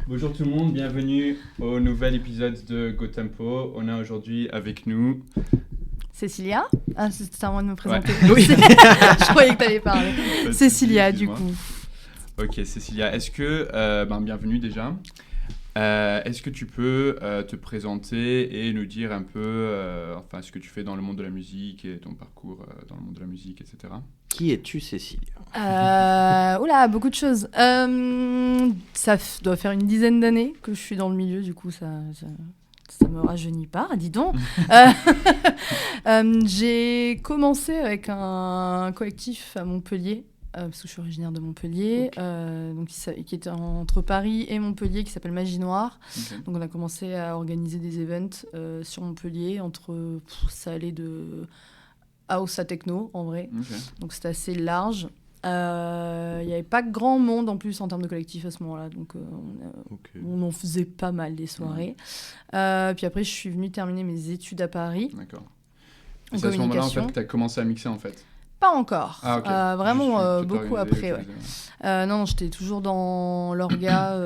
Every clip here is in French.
Bonjour tout le monde, bienvenue au nouvel épisode de Go Tempo. On a aujourd'hui avec nous... Cécilia. Ah, c'est à moi de me présenter. Ouais. Oui. Je croyais que tu allais parler. Cécilia, du coup. Ok, Cécilia, est-ce que... bienvenue déjà. Est-ce que tu peux te présenter et nous dire un peu ce que tu fais dans le monde de la musique et ton parcours dans le monde de la musique, etc. Qui es-tu, Cécilia ? Oula, beaucoup de choses. Ça doit faire une dizaine d'années que je suis dans le milieu, du coup, ça me rajeunit pas, dis donc. J'ai commencé avec un collectif à Montpellier, parce que je suis originaire de Montpellier, qui était entre Paris et Montpellier, qui s'appelle Magie Noire. Okay. Donc on a commencé à organiser des events sur Montpellier, ça allait de house à techno, en vrai. Okay. Donc c'était assez large. Il n'y avait pas grand monde en plus en termes de collectif à ce moment-là, donc on en faisait pas mal des soirées. Puis après, je suis venue terminer mes études à Paris. D'accord. Et c'est à ce moment-là en fait, que tu as commencé à mixer en fait ? Pas encore. Ah, okay. Vraiment beaucoup après. Ouais. Non, j'étais toujours dans l'orga.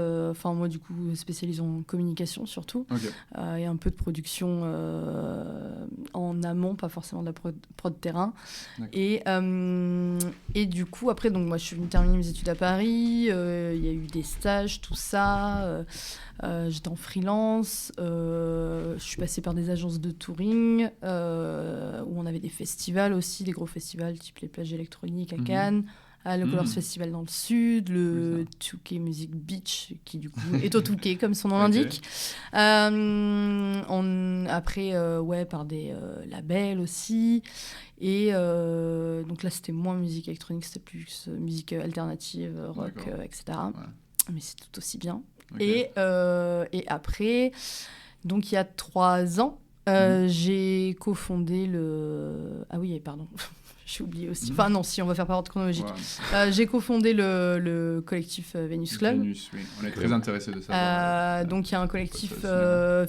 Moi, du coup, spécialisée en communication surtout. Okay. Et un peu de production en amont, pas forcément de la prod terrain. Et du coup, après, donc, moi, je suis venue terminer mes études à Paris. Il y a eu des stages, tout ça. J'étais en freelance. Je suis passée par des agences de touring où on avait des festivals aussi, des gros festivals type les plages électroniques à Cannes, le Colors Festival dans le sud, le Touquet Music Beach qui du coup est au Touquet comme son nom l'indique. Après par des labels aussi. Et donc là c'était moins musique électronique, c'était plus musique alternative, rock, etc. Ouais. Mais c'est tout aussi bien. Okay. Et après, donc il y a 3 ans, j'ai cofondé le... Ah oui, pardon, j'ai oublié aussi. Enfin non, si on va faire par ordre chronologique. Ouais. J'ai cofondé le collectif Vénus Club. Vénus, oui. On est très intéressés de ça. Donc il y a un collectif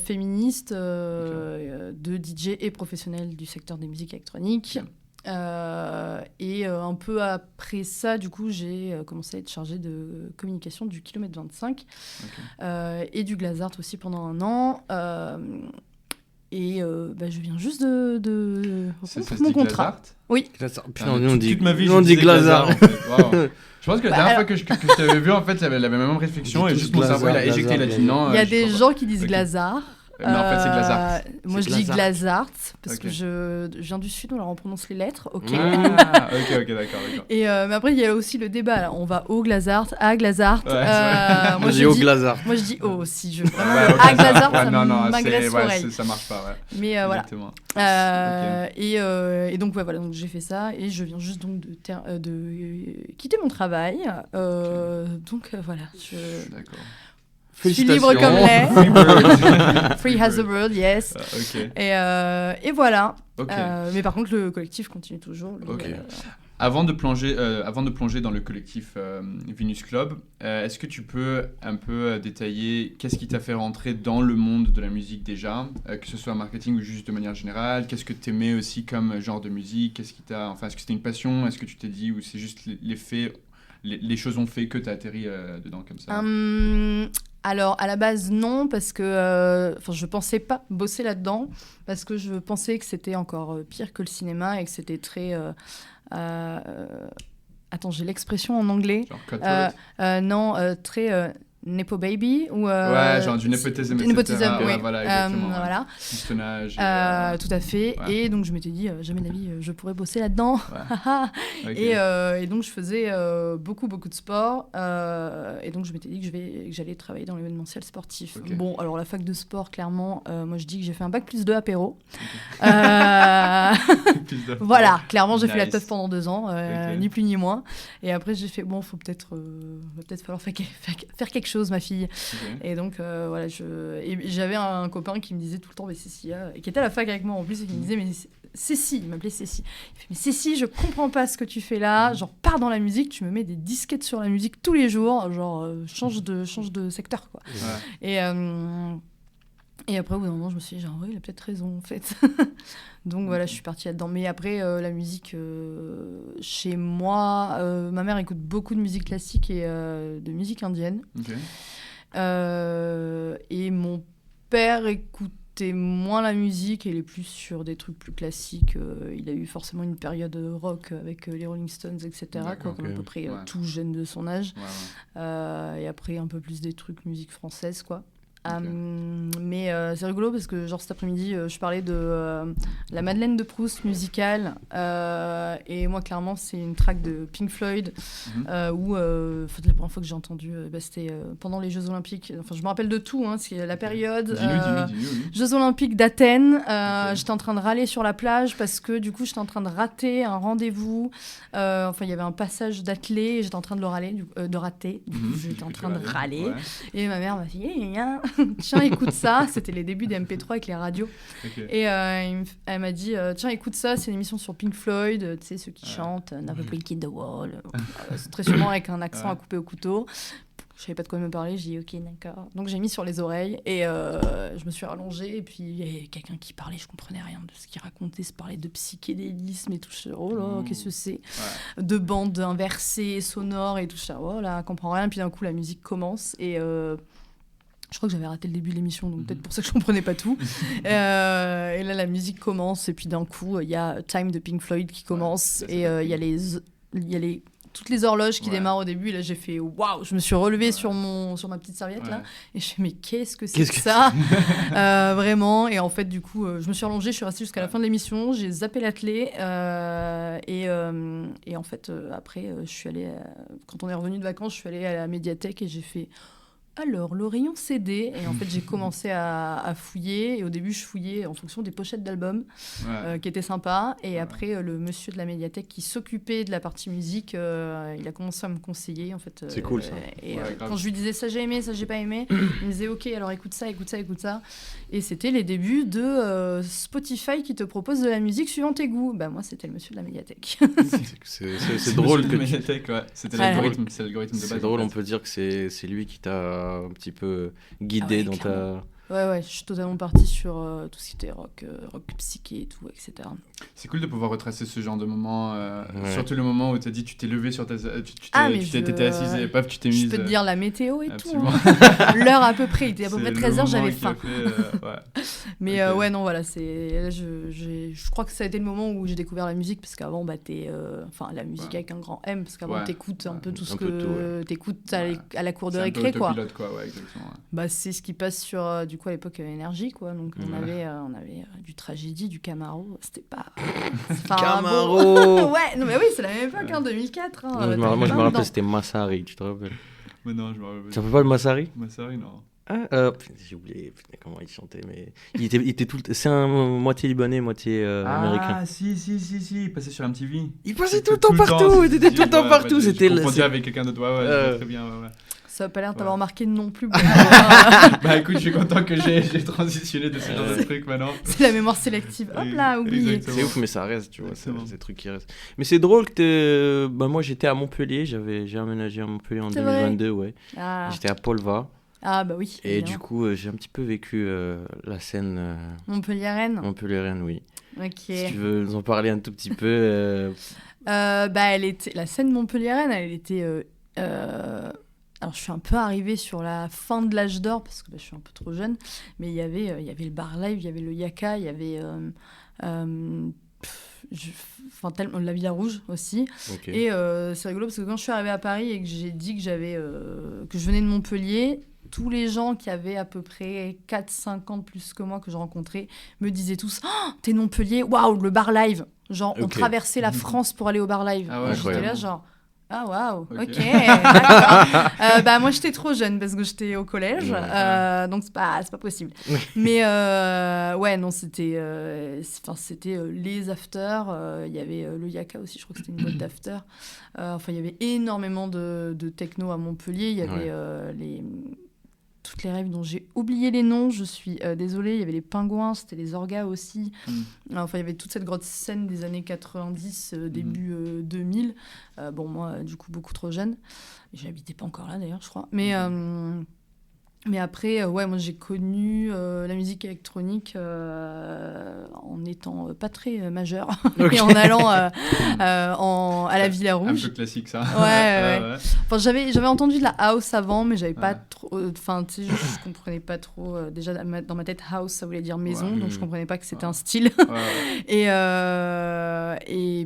féministe de DJ et professionnels du secteur des musiques électroniques. Okay. Et un peu après ça, du coup, j'ai commencé à être chargée de communication du Kilomètre 25 et du Glazart aussi pendant 1 an. Je viens juste de c'est mon contrat. Glazart oui. Putain, on dit Glazart. En fait. Wow. Je pense que la dernière fois que je t'avais vu, en fait, j'avais la même réflexion et juste mon cerveau, il a éjecté, il a dit non. Il y a des gens qui disent Glazart. Non, en fait, c'est Glazart. Moi, je dis Glazart parce que je viens du Sud, on prononce les lettres. Ok. Ok, d'accord. Et mais après, il y a aussi le débat. Là. On va au Glazart, à Glazart. Moi, je dis au Glazart. Moi, je dis au aussi. À Glazart, ça m'agresse l'oreille. Ça marche pas, ouais. Mais voilà. Et donc, voilà. Donc, j'ai fait ça et je viens juste donc de quitter mon travail. Donc, voilà. D'accord. Je suis libre comme l'air. Free as a bird, yes. Et voilà. Mais par contre, le collectif continue toujours. Avant de plonger dans le collectif Vénus Club, est-ce que tu peux un peu détailler qu'est-ce qui t'a fait rentrer dans le monde de la musique déjà, que ce soit marketing ou juste de manière générale? Qu'est-ce que tu aimais aussi comme genre de musique? Est-ce que c'était une passion? Est-ce que tu t'es dit ou c'est juste les faits, les choses ont fait que tu as atterri dedans comme ça? Alors, à la base, non, parce que je pensais pas bosser là-dedans, parce que je pensais que c'était encore pire que le cinéma et que c'était très... Attends, j'ai l'expression en anglais. Genre non, très... Nepo Baby ou genre du népotisme, etc. Népotisme, oui. Voilà, exactement. Voilà. Pistonnage. Tout à fait. Ouais. Et donc je m'étais dit jamais de la vie je pourrais bosser là-dedans. Ouais. Et donc je faisais beaucoup de sport. Et donc je m'étais dit que j'allais travailler dans l'événementiel sportif. Okay. Bon, alors la fac de sport, clairement, moi je dis que j'ai fait un bac+2 apéro. Voilà, clairement j'ai fait la teuf pendant 2 ans, ni plus ni moins. Et après j'ai fait faut peut-être falloir faire quelque chose, ma fille. Et donc voilà, j'avais un copain qui me disait tout le temps, mais Cécilia, et qui était à la fac avec moi en plus, et qui me disait, mais Cécile, il m'appelait Cécile. Il fait, mais Cécile, je comprends pas ce que tu fais là, genre pars dans la musique, tu me mets des disquettes sur la musique tous les jours, genre change de secteur quoi. Ouais. Et après, au bout d'un moment, je me suis dit, genre, oui, il a peut-être raison, en fait. Donc voilà, je suis partie là-dedans. Mais après, la musique, chez moi, ma mère écoute beaucoup de musique classique et de musique indienne. Okay. Et mon père écoutait moins la musique et il est plus sur des trucs plus classiques. Il a eu forcément une période rock avec les Rolling Stones, etc. Quoi, comme à peu près tout jeune de son âge. Et après, un peu plus des trucs musique française, quoi. Mais c'est rigolo parce que genre cet après-midi je parlais de la Madeleine de Proust musicale et moi clairement c'est une track de Pink Floyd où la première fois que j'ai entendu c'était pendant les Jeux Olympiques, enfin je me rappelle de tout hein, c'est la période dis-nous. Jeux Olympiques d'Athènes. J'étais en train de râler sur la plage parce que du coup j'étais en train de rater un rendez-vous, enfin il y avait un passage d'athlée et j'étais en train de le rater, j'étais en train de râler et ma mère m'a dit tiens, écoute ça. C'était les débuts des MP3 avec les radios. Et elle m'a dit tiens, écoute ça, c'est une émission sur Pink Floyd, tu sais, ceux qui chantent Never Break the Wall. C'est très sûrement avec un accent à couper au couteau. Je savais pas de quoi me parler, j'ai dit ok, d'accord. Donc j'ai mis sur les oreilles et je me suis rallongée. Et puis il y avait quelqu'un qui parlait, je comprenais rien de ce qu'il racontait. Ça parlait de psychédélisme et tout ça. Oh là, qu'est-ce que c'est de bandes inversées, sonores et tout ça. Oh là, je comprends rien. Puis d'un coup, la musique commence et. Je crois que j'avais raté le début de l'émission, donc peut-être pour ça que je comprenais pas tout. Et là, la musique commence, et puis d'un coup, il y a Time de Pink Floyd qui commence, et il y a toutes les horloges qui démarrent au début. Et là, j'ai fait waouh, je me suis relevée sur ma petite serviette là, et je fais mais qu'est-ce que c'est que ça vraiment. Et en fait, du coup, je me suis allongée, je suis restée jusqu'à la fin de l'émission, j'ai zappé l'athlée, et en fait, après, je suis allée, quand on est revenu de vacances, je suis allée à la médiathèque et j'ai fait. Alors, le rayon CD, et en fait, j'ai commencé à fouiller, et au début, je fouillais en fonction des pochettes d'albums, qui étaient sympas, et après, le monsieur de la médiathèque qui s'occupait de la partie musique, il a commencé à me conseiller, en fait. C'est cool, ça. Et quand je lui disais ça, j'ai aimé, ça, j'ai pas aimé, il me disait, ok, alors écoute ça, et c'était les débuts de Spotify qui te propose de la musique suivant tes goûts. Bah, moi, c'était le monsieur de la médiathèque. c'est drôle que c'était l'algorithme, c'est l'algorithme de base. C'est drôle, on peut dire que c'est lui qui t'a un petit peu guidé dans ta... Ouais, je suis totalement partie sur tout ce qui était rock psyché et tout, etc. C'est cool de pouvoir retracer ce genre de moment, surtout le moment où tu as dit tu t'es levé sur ta... t'étais assise et paf, tu t'es mise... Je peux te dire la météo et absolument. Tout. Hein. L'heure à peu près, il était à peu près 13h, j'avais faim. Mais non, voilà, je crois que ça a été le moment où j'ai découvert la musique, parce qu'avant, la musique avec un grand M, parce qu'avant, t'écoutes un peu tout ce que t'écoutes à la cour de récré, quoi. C'est un peu quoi, exactement. Bah, c'est ce qui passe sur, du coup, à l'époque, Énergie, quoi. Donc, on avait du Tragédie, du Camaro. C'était pas... Camaro Ouais, non, mais oui, c'est la même époque, 2004. Moi, je me rappelle, c'était Massari, tu te rappelles? Mais non, je me rappelle. Tu te rappelles pas de Massari? Massari, non. J'ai oublié comment il chantait, mais il était tout c'est un moitié libanais, moitié américain. Ah si, il passait sur MTV. Il passait tout le temps partout, il était tout le temps partout. C'était je confondais avec quelqu'un d'autre, très bien, Ça n'a pas l'air de t'avoir marqué non plus. Bah écoute, je suis content que j'ai transitionné de ce genre de truc maintenant. C'est la mémoire sélective. Hop là, oublié. C'est ouf, mais ça reste, tu vois, c'est des trucs qui restent. Mais c'est drôle que moi j'étais à Montpellier, j'ai emménagé à Montpellier en 2022, ouais. J'étais à Polva. Ah bah oui. Et du coup, j'ai un petit peu vécu la scène Montpellier-Rennes. Montpellier-Rennes, oui. Ok. Si tu veux nous en parler un tout petit peu. Elle était la scène Montpellier-Rennes, elle était. Alors, je suis un peu arrivée sur la fin de l'âge d'or, parce que je suis un peu trop jeune, mais il y avait le bar live, il y avait le Yaka, il y avait la Villa Rouge aussi. Okay. Et c'est rigolo, parce que quand je suis arrivée à Paris et que j'ai dit que je venais de Montpellier, tous les gens qui avaient à peu près 4-5 ans de plus que moi que je rencontrais me disaient tous oh, t'es de Montpellier, waouh, le bar live. Genre, on traversait la France pour aller au bar live. Ah ouais, j'étais là, genre... Ah waouh, ok, d'accord. Moi j'étais trop jeune parce que j'étais au collège, donc c'est pas possible. Mais ouais, non, c'était les afters. Il y avait le Yaka aussi, je crois que c'était une boîte d'after. Il y avait énormément de techno à Montpellier. Il y avait toutes les rêves dont j'ai oublié les noms, je suis désolée. Il y avait les Pingouins, c'était les Orgas aussi. Il y avait toute cette grosse scène des années 90, début 2000. Moi, du coup, beaucoup trop jeune. J'habitais pas encore là, d'ailleurs, je crois. Mais Mais après, moi j'ai connu la musique électronique en étant pas très majeure et en allant à la Villa Rouge. Un peu classique ça. Ouais. Enfin, j'avais entendu de la house avant, mais j'avais pas trop. Enfin, tu sais, je comprenais pas trop. Déjà dans ma tête, house ça voulait dire maison, donc je comprenais pas que c'était un style. Et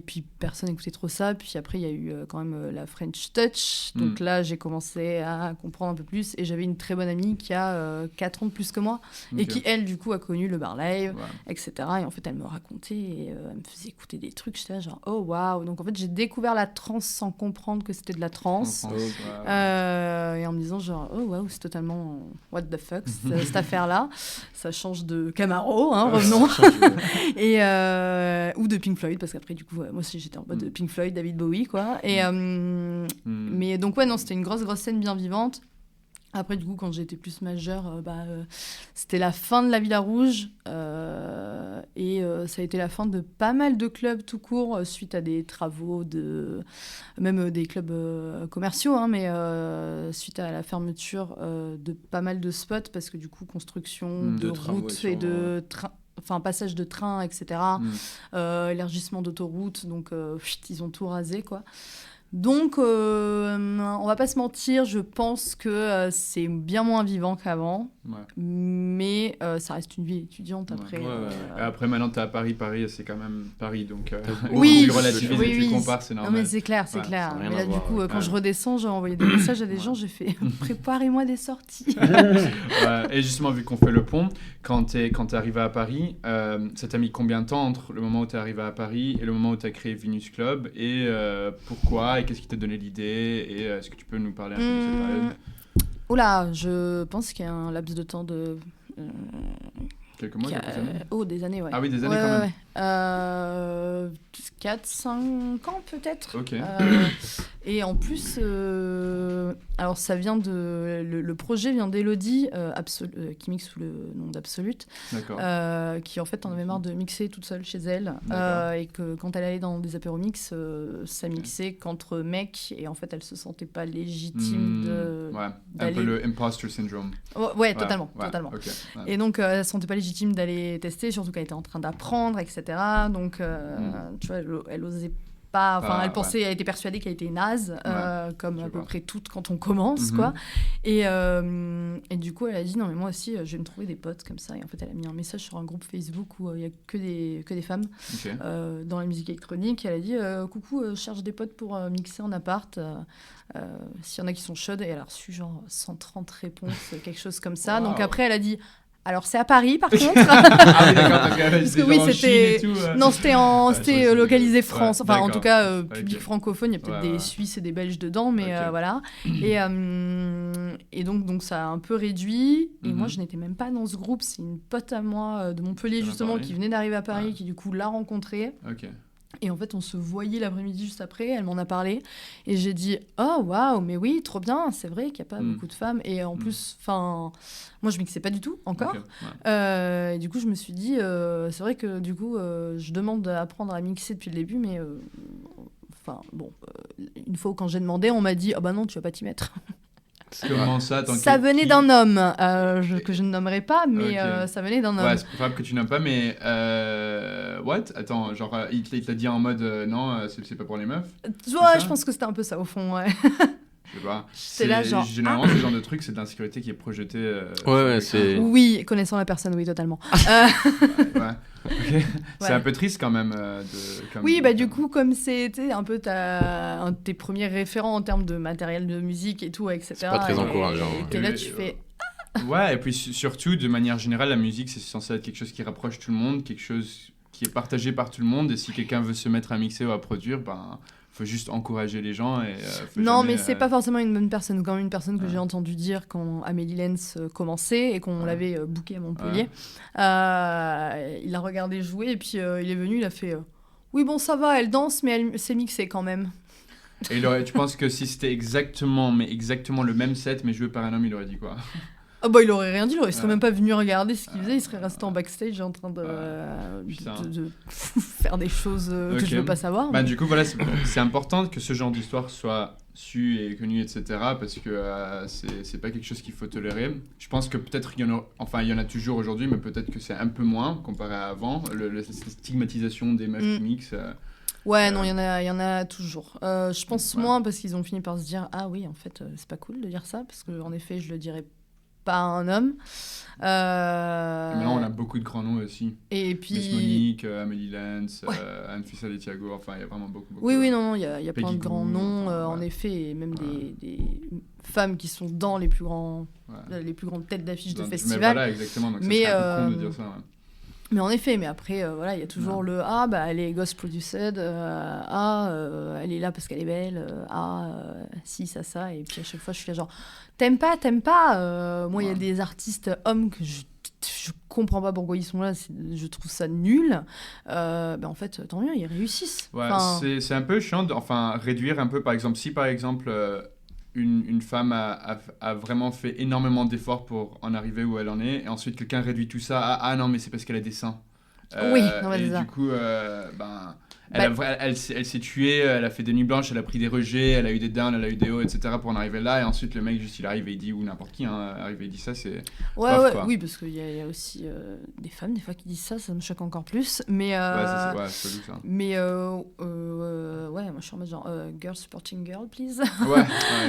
puis personne n'écoutait trop ça. Puis après, il y a eu quand même la French Touch. Donc là, j'ai commencé à comprendre un peu plus. Et j'avais une très bonne amie qui a 4 ans de plus que moi et qui, elle, du coup, a connu le bar live, etc. Et en fait, elle me racontait et elle me faisait écouter des trucs. J'étais là genre, oh waouh. Donc en fait, j'ai découvert la trance sans comprendre que c'était de la trance. Et en me disant genre, oh waouh, c'est totalement what the fuck, cette affaire-là. Ça change de Camaro, hein, revenons. Et, ou de Pink Floyd, parce qu'après, du coup, moi aussi, j'étais en mode de Pink Floyd, David Bowie, quoi. Et, mais donc, non, c'était une grosse scène bien vivante. Après, du coup, quand j'étais plus majeure, c'était la fin de la Villa Rouge et ça a été la fin de pas mal de clubs tout court suite à des travaux, même des clubs commerciaux, hein, mais suite à la fermeture de pas mal de spots parce que du coup, construction de routes et de passage de train, etc., élargissement d'autoroutes, donc ils ont tout rasé, quoi. Donc, on va pas se mentir, je pense que c'est bien moins vivant qu'avant, mais ça reste une vie étudiante après. Après, maintenant, tu es à Paris, c'est quand même Paris, donc tu relativises et tu compares, c'est normal. Non, mais c'est clair. Mais là, du coup, quand je redescends, j'ai envoyé des messages à des gens, j'ai fait « Préparez-moi des sorties !» Et justement, vu qu'on fait le pont, quand t'es arrivé à Paris, ça t'a mis combien de temps entre le moment où t'es arrivé à Paris et le moment où t'as créé Venus Club, et pourquoi, et qu'est-ce qui t'a donné l'idée, et est-ce que tu peux nous parler un peu de cette période? Oula, je pense qu'il y a un laps de temps de... Quelques mois, quelques années. Des années, ouais. Ah oui, des années quand même. 4-5 ans peut-être. Ok. Et en plus, alors ça vient le projet vient d'Elodie, qui mixe sous le nom d'Absolute, qui en fait en avait marre de mixer toute seule chez elle, et que quand elle allait dans des apéromix, ça mixait qu'entre mecs, et en fait elle se sentait pas légitime un peu le imposter syndrome. Totalement. Okay. Et donc elle se sentait pas légitime d'aller tester, surtout qu'elle était en train d'apprendre, etc. Donc tu vois, elle osait pas, enfin elle pensait, elle était persuadée qu'elle était naze, comme à peu près toutes quand on commence, quoi. Et du coup elle a dit non mais moi aussi je vais me trouver des potes comme ça, et en fait elle a mis un message sur un groupe Facebook où il y a que des femmes dans la musique électronique. Elle a dit coucou, je cherche des potes pour mixer en appart, s'il y en a qui sont chaudes, et elle a reçu genre 130 réponses, quelque chose comme ça. Donc après elle a dit alors c'est à Paris par contre. Ah oui, d'accord, parce que oui, c'était non, c'était localisé France, enfin en tout cas public francophone, il y a peut-être des Suisses et des Belges dedans, mais voilà. Et donc ça a un peu réduit, et moi je n'étais même pas dans ce groupe, c'est une pote à moi de Montpellier justement qui venait d'arriver à Paris, qui du coup l'a rencontrée. Et en fait, on se voyait l'après-midi juste après, elle m'en a parlé, et j'ai dit « Oh, waouh, mais oui, trop bien, c'est vrai qu'il n'y a pas beaucoup de femmes. » Et en plus, moi, je mixais pas du tout, encore. Et du coup, je me suis dit, c'est vrai que du coup, je demande d'apprendre à mixer depuis le début, mais une fois quand j'ai demandé, on m'a dit « Oh bah non, tu vas pas t'y mettre. » Comment ça venait d'un homme, que je ne nommerai pas, mais ça venait d'un homme. Ouais, c'est probable que tu nommes pas, mais what? Attends, genre, il t'a dit en mode non, c'est pas pour les meufs? Ouais, je pense que c'était un peu ça au fond, ouais. Je sais pas. C'est là, genre... Généralement, ce genre de truc, c'est de l'insécurité qui est projetée. C'est... Oui, connaissant la personne, oui, totalement. C'est un peu triste quand même. Oui, du coup, comme c'était un peu un de tes premiers référents en termes de matériel de musique et tout, etc. C'est pas très encourageant. Et là, tu fais... Ouais, et puis surtout, de manière générale, la musique, c'est censé être quelque chose qui rapproche tout le monde, quelque chose qui est partagé par tout le monde, et si quelqu'un veut se mettre à mixer ou à produire, faut juste encourager les gens. Et, mais c'est pas forcément une bonne personne. Quand même une personne que j'ai entendu dire quand Amélie Lenz commençait et qu'on l'avait booké à Montpellier. Il a regardé jouer, et puis il est venu, il a fait oui, bon, ça va, elle danse, mais elle s'est mixée quand même. Et tu penses que si c'était exactement le même set, mais joué par un homme, il aurait dit quoi? Il aurait rien dit, il serait même pas venu regarder ce qu'il faisait, il serait resté en backstage en train de faire des choses que je veux pas savoir. Du coup, voilà, c'est important que ce genre d'histoire soit su et connu, etc. Parce que c'est pas quelque chose qu'il faut tolérer. Je pense que peut-être il y en a toujours aujourd'hui, mais peut-être que c'est un peu moins comparé à avant. La stigmatisation des meufs qui mixent. Ouais, non, il y en a toujours. Je pense moins parce qu'ils ont fini par se dire ah oui, en fait, c'est pas cool de dire ça parce que en effet, je le dirais pas à un homme. Maintenant, on a beaucoup de grands noms aussi. Et puis Miss Monique, Amélie Lens, Anne-Fissa Letiago, enfin, il y a vraiment beaucoup. Oui, non, il y a plein de grands noms, en effet, et même des femmes qui sont dans les plus grandes têtes d'affiche de festival. Mais voilà, exactement, donc c'est un peu con de dire ça. Mais en effet, mais après, il y a toujours elle est ghost produced, elle est là parce qu'elle est belle, si, ça, et puis à chaque fois, je suis là genre, t'aimes pas. Moi, il y a des artistes hommes que je comprends pas pourquoi ils sont là, je trouve ça nul. En fait, tant mieux, ils réussissent. Ouais, c'est un peu chiant réduire un peu, par exemple, si par exemple... Une femme a vraiment fait énormément d'efforts pour en arriver où elle en est, et ensuite quelqu'un réduit tout ça à non mais c'est parce qu'elle a des seins. Oui, non, mais et du coup elle s'est tuée, elle a fait des nuits blanches, elle a pris des rejets, elle a eu des downs, elle a eu des hauts, etc. pour en arriver là, et ensuite le mec juste il arrive et il dit, ou n'importe qui arrive et il dit ça, c'est oui, parce qu'il y a aussi des femmes des fois qui disent ça me choque encore plus, mais c'est chelou, ça. Mais moi je suis en mode genre girl supporting girl please.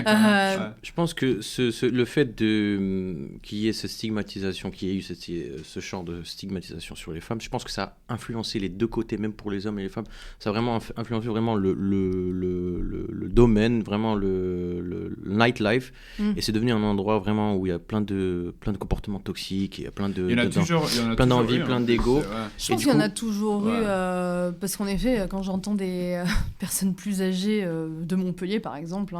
Je pense que le fait qu'il y ait cette stigmatisation, qu'il y ait eu ce genre de stigmatisation sur les femmes, je pense que ça a influencé les deux côtés, même pour les hommes et les femmes. Ça a vraiment influencé vraiment le domaine, vraiment le nightlife, et c'est devenu un endroit vraiment où il y a plein de comportements toxiques, il y a plein d'envie, plein d'ego. Je pense qu'il y en a toujours eu, parce qu'en effet, quand j'entends des personnes plus âgées de Montpellier par exemple,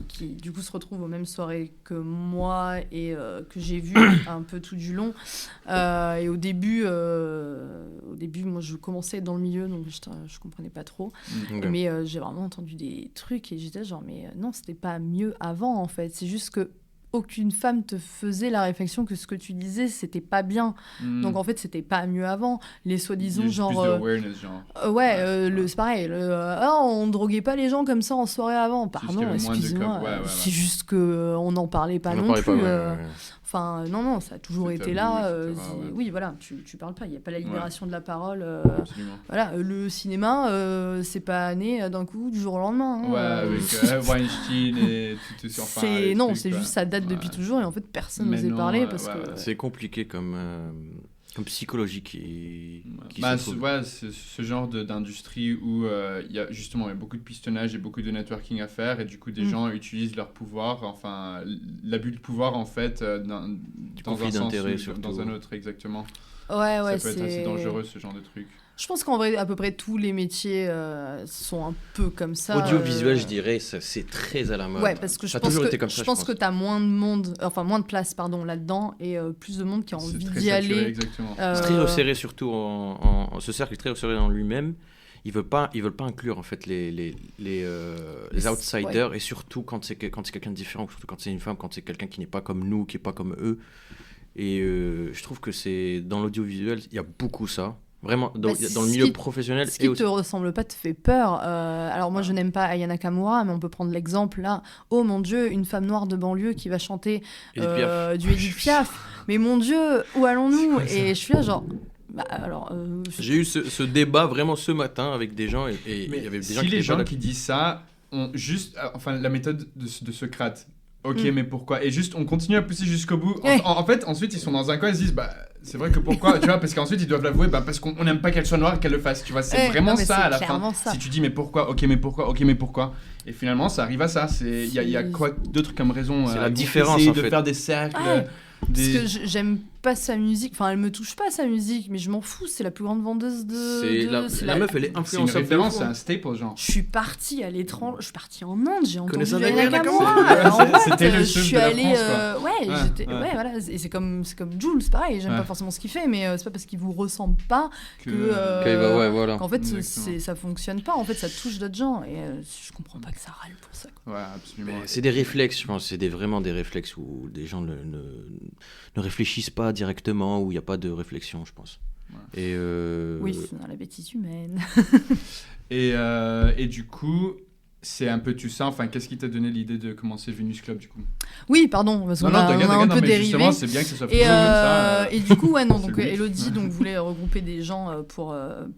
qui du coup se retrouvent aux mêmes soirées que moi et que j'ai vu un peu tout du long, et au début moi je commençais dans le milieu, donc je comprenais pas trop, mais j'ai vraiment entendu des trucs et j'étais genre mais non, c'était pas mieux avant en fait, c'est juste que aucune femme te faisait la réflexion que ce que tu disais c'était pas bien, donc en fait c'était pas mieux avant, les soi-disant genre c'est pareil, on droguait pas les gens comme ça en soirée avant, pardon, excusez-moi, c'est juste que on n'en parlait pas non plus. Enfin, non, ça a toujours été là. Oui, voilà, tu parles pas. Il n'y a pas la libération de la parole. Voilà, le cinéma, c'est pas né d'un coup, du jour au lendemain. Avec Weinstein et tout ça. C'est juste ça date depuis toujours et en fait, personne n'osait parler parce que... C'est compliqué comme psychologie c'est ce genre d'industrie où il y a beaucoup de pistonnage et beaucoup de networking à faire, et du coup des gens utilisent leur pouvoir, l'abus de pouvoir en fait dans un sens ou dans un autre, exactement. Ça peut être assez dangereux, ce genre de truc. Je pense qu'en vrai, à peu près tous les métiers sont un peu comme ça. Audiovisuel, je dirais, c'est très à la mode. Ouais, parce que je pense que t'as moins de place là-dedans, et plus de monde qui a envie d'y aller. Exactement. C'est très resserré, surtout ce cercle est très resserré dans lui-même. Ils veulent pas inclure en fait les outsiders, et surtout quand c'est quelqu'un de différent, surtout quand c'est une femme, quand c'est quelqu'un qui n'est pas comme nous, qui est pas comme eux. Et je trouve que c'est dans l'audiovisuel, il y a beaucoup ça. Vraiment, dans le milieu professionnel. Ce qui ne te ressemble pas te fait peur. Alors moi, je n'aime pas Aya Nakamura, mais on peut prendre l'exemple là. Oh mon Dieu, une femme noire de banlieue qui va chanter du Edith Piaf. Mais mon Dieu, où allons-nous ? Et je suis là genre... J'ai eu ce débat vraiment ce matin avec des gens, et il y avait des gens les gens qui disent ça ont juste... la méthode de Socrate. Ok, mais pourquoi ? Et juste, on continue à pousser jusqu'au bout. En fait, ensuite, ils sont dans un coin, ils se disent, c'est vrai que pourquoi ? Tu vois, parce qu'ensuite, ils doivent l'avouer, parce qu'on n'aime pas qu'elle soit noire et qu'elle le fasse. Tu vois, c'est vraiment ça à la fin. Ça. Si tu dis, mais pourquoi ? Ok, mais pourquoi ? Et finalement, ça arrive à ça. Il y a quoi d'autre comme raison ? C'est la différence, en fait. De faire des cercles. Parce que j'aime pas sa musique, elle me touche pas sa musique, mais je m'en fous, c'est la plus grande vendeuse la meuf, elle est influenceuse. C'est une référence, c'est un staple, genre. Je suis partie à l'étranger, je suis partie en Inde, j'ai entendu Aya Nakamura. C'était le seul de la France, voilà, et c'est comme Jules, c'est pareil, j'aime pas forcément ce qu'il fait, mais c'est pas parce qu'il vous ressemble pas qu'en fait ça fonctionne pas, en fait ça touche d'autres gens, et je comprends pas que ça râle pour ça. Ouais, absolument. C'est des réflexes, je pense, c'est vraiment des réflexes où des gens ne réfléchissent pas directement, où il n'y a pas de réflexion, je pense. Ouais. Oui, c'est dans la bêtise humaine. Et du coup, c'est un peu tu sens, enfin, qu'est-ce qui t'a donné l'idée de commencer Venus Club, du coup? Oui, pardon, parce qu'on a un peu dérivé. Justement, c'est bien que ce soit comme ça. Et du coup, donc Elodie voulait regrouper des gens pour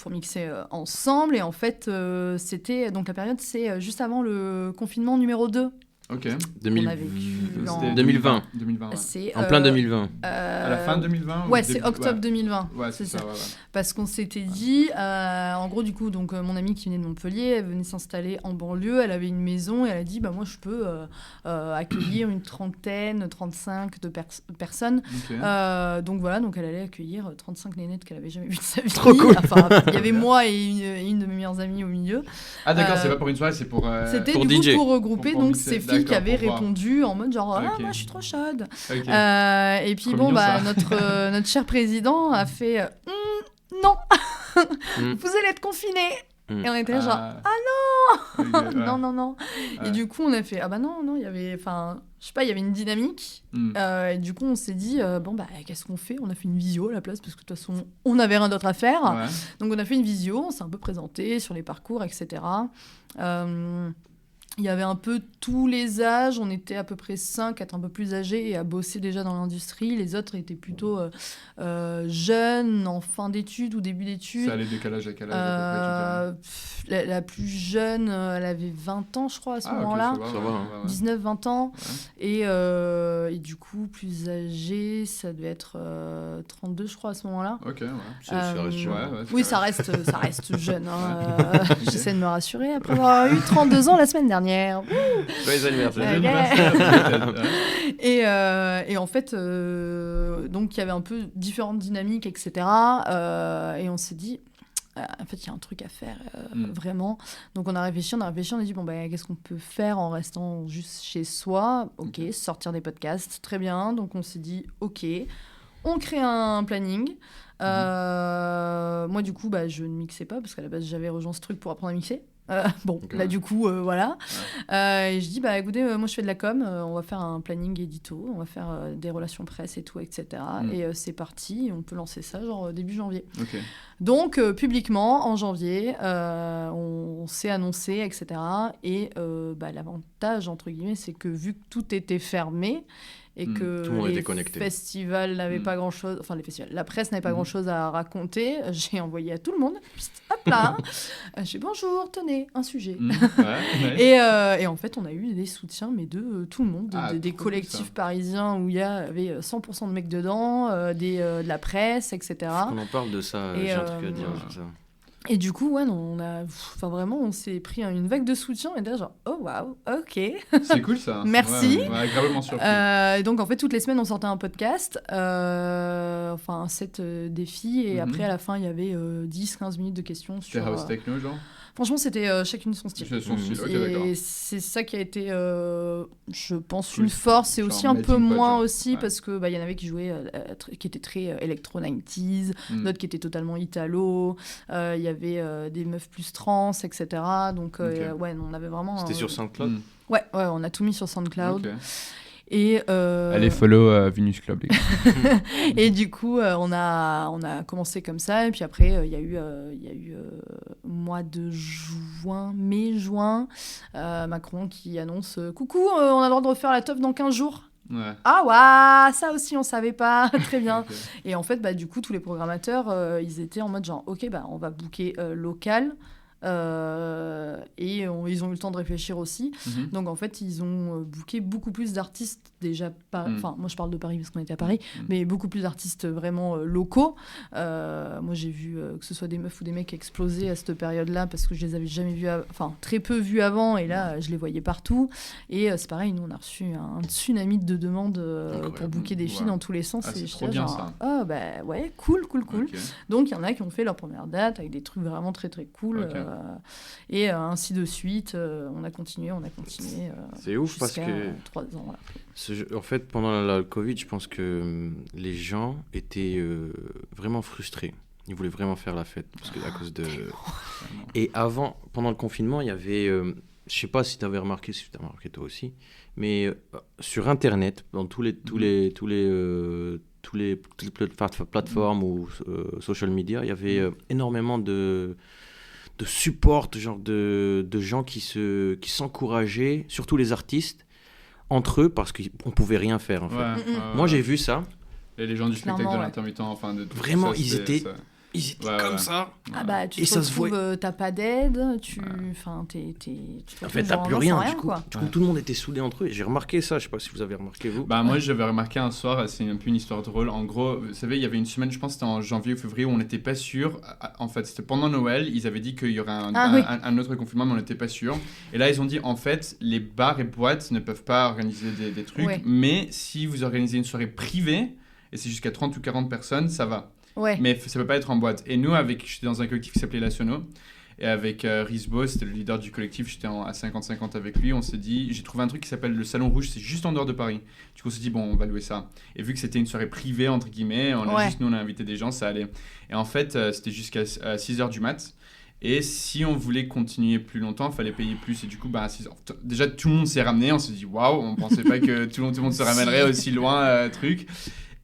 mixer ensemble. Et en fait, c'était, donc la période, c'est juste avant le confinement numéro 2. Ok. 2020. C'est, en plein 2020. À la fin 2020 Ouais, c'est octobre 2020. Ouais, c'est ça. Ouais. Parce qu'on s'était dit, en gros, du coup, donc mon amie qui venait de Montpellier, elle venait s'installer en banlieue, elle avait une maison et elle a dit, moi, je peux accueillir une 35 de personnes. Okay. Donc voilà, donc elle allait accueillir 35 nénettes qu'elle avait jamais vues de sa vie. Trop cool. Enfin, il y avait moi et une de mes meilleures amies au milieu. Ah d'accord, c'est pas pour une soirée, c'est pour. C'était pour du DJ. coup pour regrouper donc ces filles qui avaient pour répondu en mode genre Okay. moi je suis trop chaude. Okay. Et puis trop mignon, notre cher président a fait non vous allez être confinés. Et on était genre non non. Et du coup on a fait non, il y avait, enfin je sais pas, il y avait une dynamique. Et du coup on s'est dit qu'est-ce qu'on fait? On a fait une visio à la place parce que de toute façon on n'avait rien d'autre à faire. Ouais. Donc on a fait une visio, on s'est un peu présenté sur les parcours, etc. Il y avait un peu tous les âges, on était à peu près 5 à être un peu plus âgés et à bosser déjà dans l'industrie. Les autres étaient plutôt jeunes, en fin d'études ou début d'études. Ça allait de quel âge à quel âge la plus jeune, elle avait 20 ans, je crois, à ce moment-là. Ça va, 19-20 ans. Ouais. Et du coup, plus âgé, ça devait être 32, je crois, à ce moment-là. Ok, ouais. Ça reste jeune. Oui, ça reste jeune. J'essaie de me rassurer après avoir eu 32 ans la semaine dernière. Joyeux anniversaire. Et en fait, donc il y avait un peu différentes dynamiques, etc. Et on s'est dit, en fait, il y a un truc à faire, vraiment. Donc on a réfléchi, on a dit, qu'est-ce qu'on peut faire en restant juste chez soi? Ok, sortir des podcasts, très bien. Donc on s'est dit, ok, on crée un planning. Moi, du coup, je ne mixais pas, parce qu'à la base, j'avais rejoint ce truc pour apprendre à mixer. Là du coup voilà. Et je dis écoutez, moi je fais de la com, on va faire un planning édito, on va faire des relations presse et tout, etc. Et c'est parti, on peut lancer ça genre début janvier. Donc publiquement en janvier on s'est annoncé, etc. Et l'avantage entre guillemets, c'est que vu que tout était fermé et que les festivals n'avaient pas grand-chose, enfin les festivals, la presse n'avait pas grand-chose à raconter, j'ai envoyé à tout le monde, hop là, j'ai bonjour, tenez, un sujet. Et en fait, on a eu des soutiens, mais de tout le monde, des collectifs parisiens où il y avait 100% de mecs dedans, de la presse, etc. On en parle de ça, j'ai un truc à dire sur ça. Et du coup, on s'est pris une vague de soutien et là, genre, oh waouh, ok. C'est cool ça. Merci. Ouais, gravement surpris. Et donc, en fait, toutes les semaines, on sortait un podcast, un set défi, et après, à la fin, il y avait 10-15 minutes de questions sur. C'était House Techno, genre? Franchement, c'était chacune son style. Et c'est ça qui a été, je pense, une force, et aussi un peu moins aussi, parce que y en avait qui jouaient, qui étaient très électro 90s, d'autres qui étaient totalement italo, il y avait des meufs plus trans, etc. Donc, on avait vraiment... C'était sur SoundCloud? Ouais, on a tout mis sur SoundCloud. Et allez follow Venus Club, les gars. Et du coup on a commencé comme ça, et puis après il y a eu mois de mai-juin, Macron qui annonce coucou, on a le droit de refaire la teuf dans 15 jours. Ouais. Ah ouais, ça aussi on savait pas. Très bien. Et en fait du coup tous les programmateurs ils étaient en mode genre ok, on va booker local. Et ils ont eu le temps de réfléchir aussi. Donc en fait ils ont booké beaucoup plus d'artistes déjà, enfin moi je parle de Paris parce qu'on était à Paris, mais beaucoup plus d'artistes vraiment locaux. Moi j'ai vu que ce soit des meufs ou des mecs exploser à cette période-là, parce que je les avais jamais vus, très peu vus avant, et là je les voyais partout. Et c'est pareil, nous on a reçu un tsunami de demandes pour booker des filles dans tous les sens. C'est trop bien ça. Ouais, cool. Donc il y en a qui ont fait leur première date avec des trucs vraiment très très cool. Et ainsi de suite, on a continué. C'est ouf parce que 3 ans. Voilà. En fait, pendant le Covid, je pense que les gens étaient vraiment frustrés. Ils voulaient vraiment faire la fête parce que à cause de. Et avant, pendant le confinement, il y avait, je sais pas si tu avais remarqué, si tu as remarqué toi aussi, mais sur Internet, dans tous les plateformes ou social media, il y avait énormément de support, genre de gens qui s'encourageaient, surtout les artistes, entre eux, parce qu'on pouvait rien faire, en fait. Moi, j'ai vu ça. Et les gens du spectacle de l'intermittent, enfin... Vraiment, ils étaient comme ça. Ah bah, tu te retrouves, t'as pas d'aide, enfin, en fait, t'as plus rien, du coup. Tout le monde était soudé entre eux. Et j'ai remarqué ça, je sais pas si vous avez remarqué, vous. Bah, moi, j'avais remarqué un soir, c'est un peu une histoire drôle. En gros, vous savez, il y avait une semaine, je pense que c'était en janvier ou février, où on n'était pas sûr. En fait, c'était pendant Noël, ils avaient dit qu'il y aurait un autre confinement, mais on n'était pas sûr. Et là, ils ont dit, en fait, les bars et boîtes ne peuvent pas organiser des trucs, mais si vous organisez une soirée privée, et c'est jusqu'à 30 ou 40 personnes, ça va. Mais ça peut pas être en boîte. Et nous, j'étais dans un collectif qui s'appelait La Sono, et avec Rizbo, c'était le leader du collectif, j'étais à 50-50 avec lui, on s'est dit, j'ai trouvé un truc qui s'appelle le Salon Rouge, c'est juste en dehors de Paris. Du coup, on s'est dit, bon, on va louer ça. Et vu que c'était une soirée privée, entre guillemets, nous, on a invité des gens, ça allait. Et en fait, c'était jusqu'à 6h du mat'. Et si on voulait continuer plus longtemps, il fallait payer plus. Et du coup, déjà, tout le monde s'est ramené, on s'est dit, waouh, on pensait pas que tout le monde se ramènerait aussi loin, truc.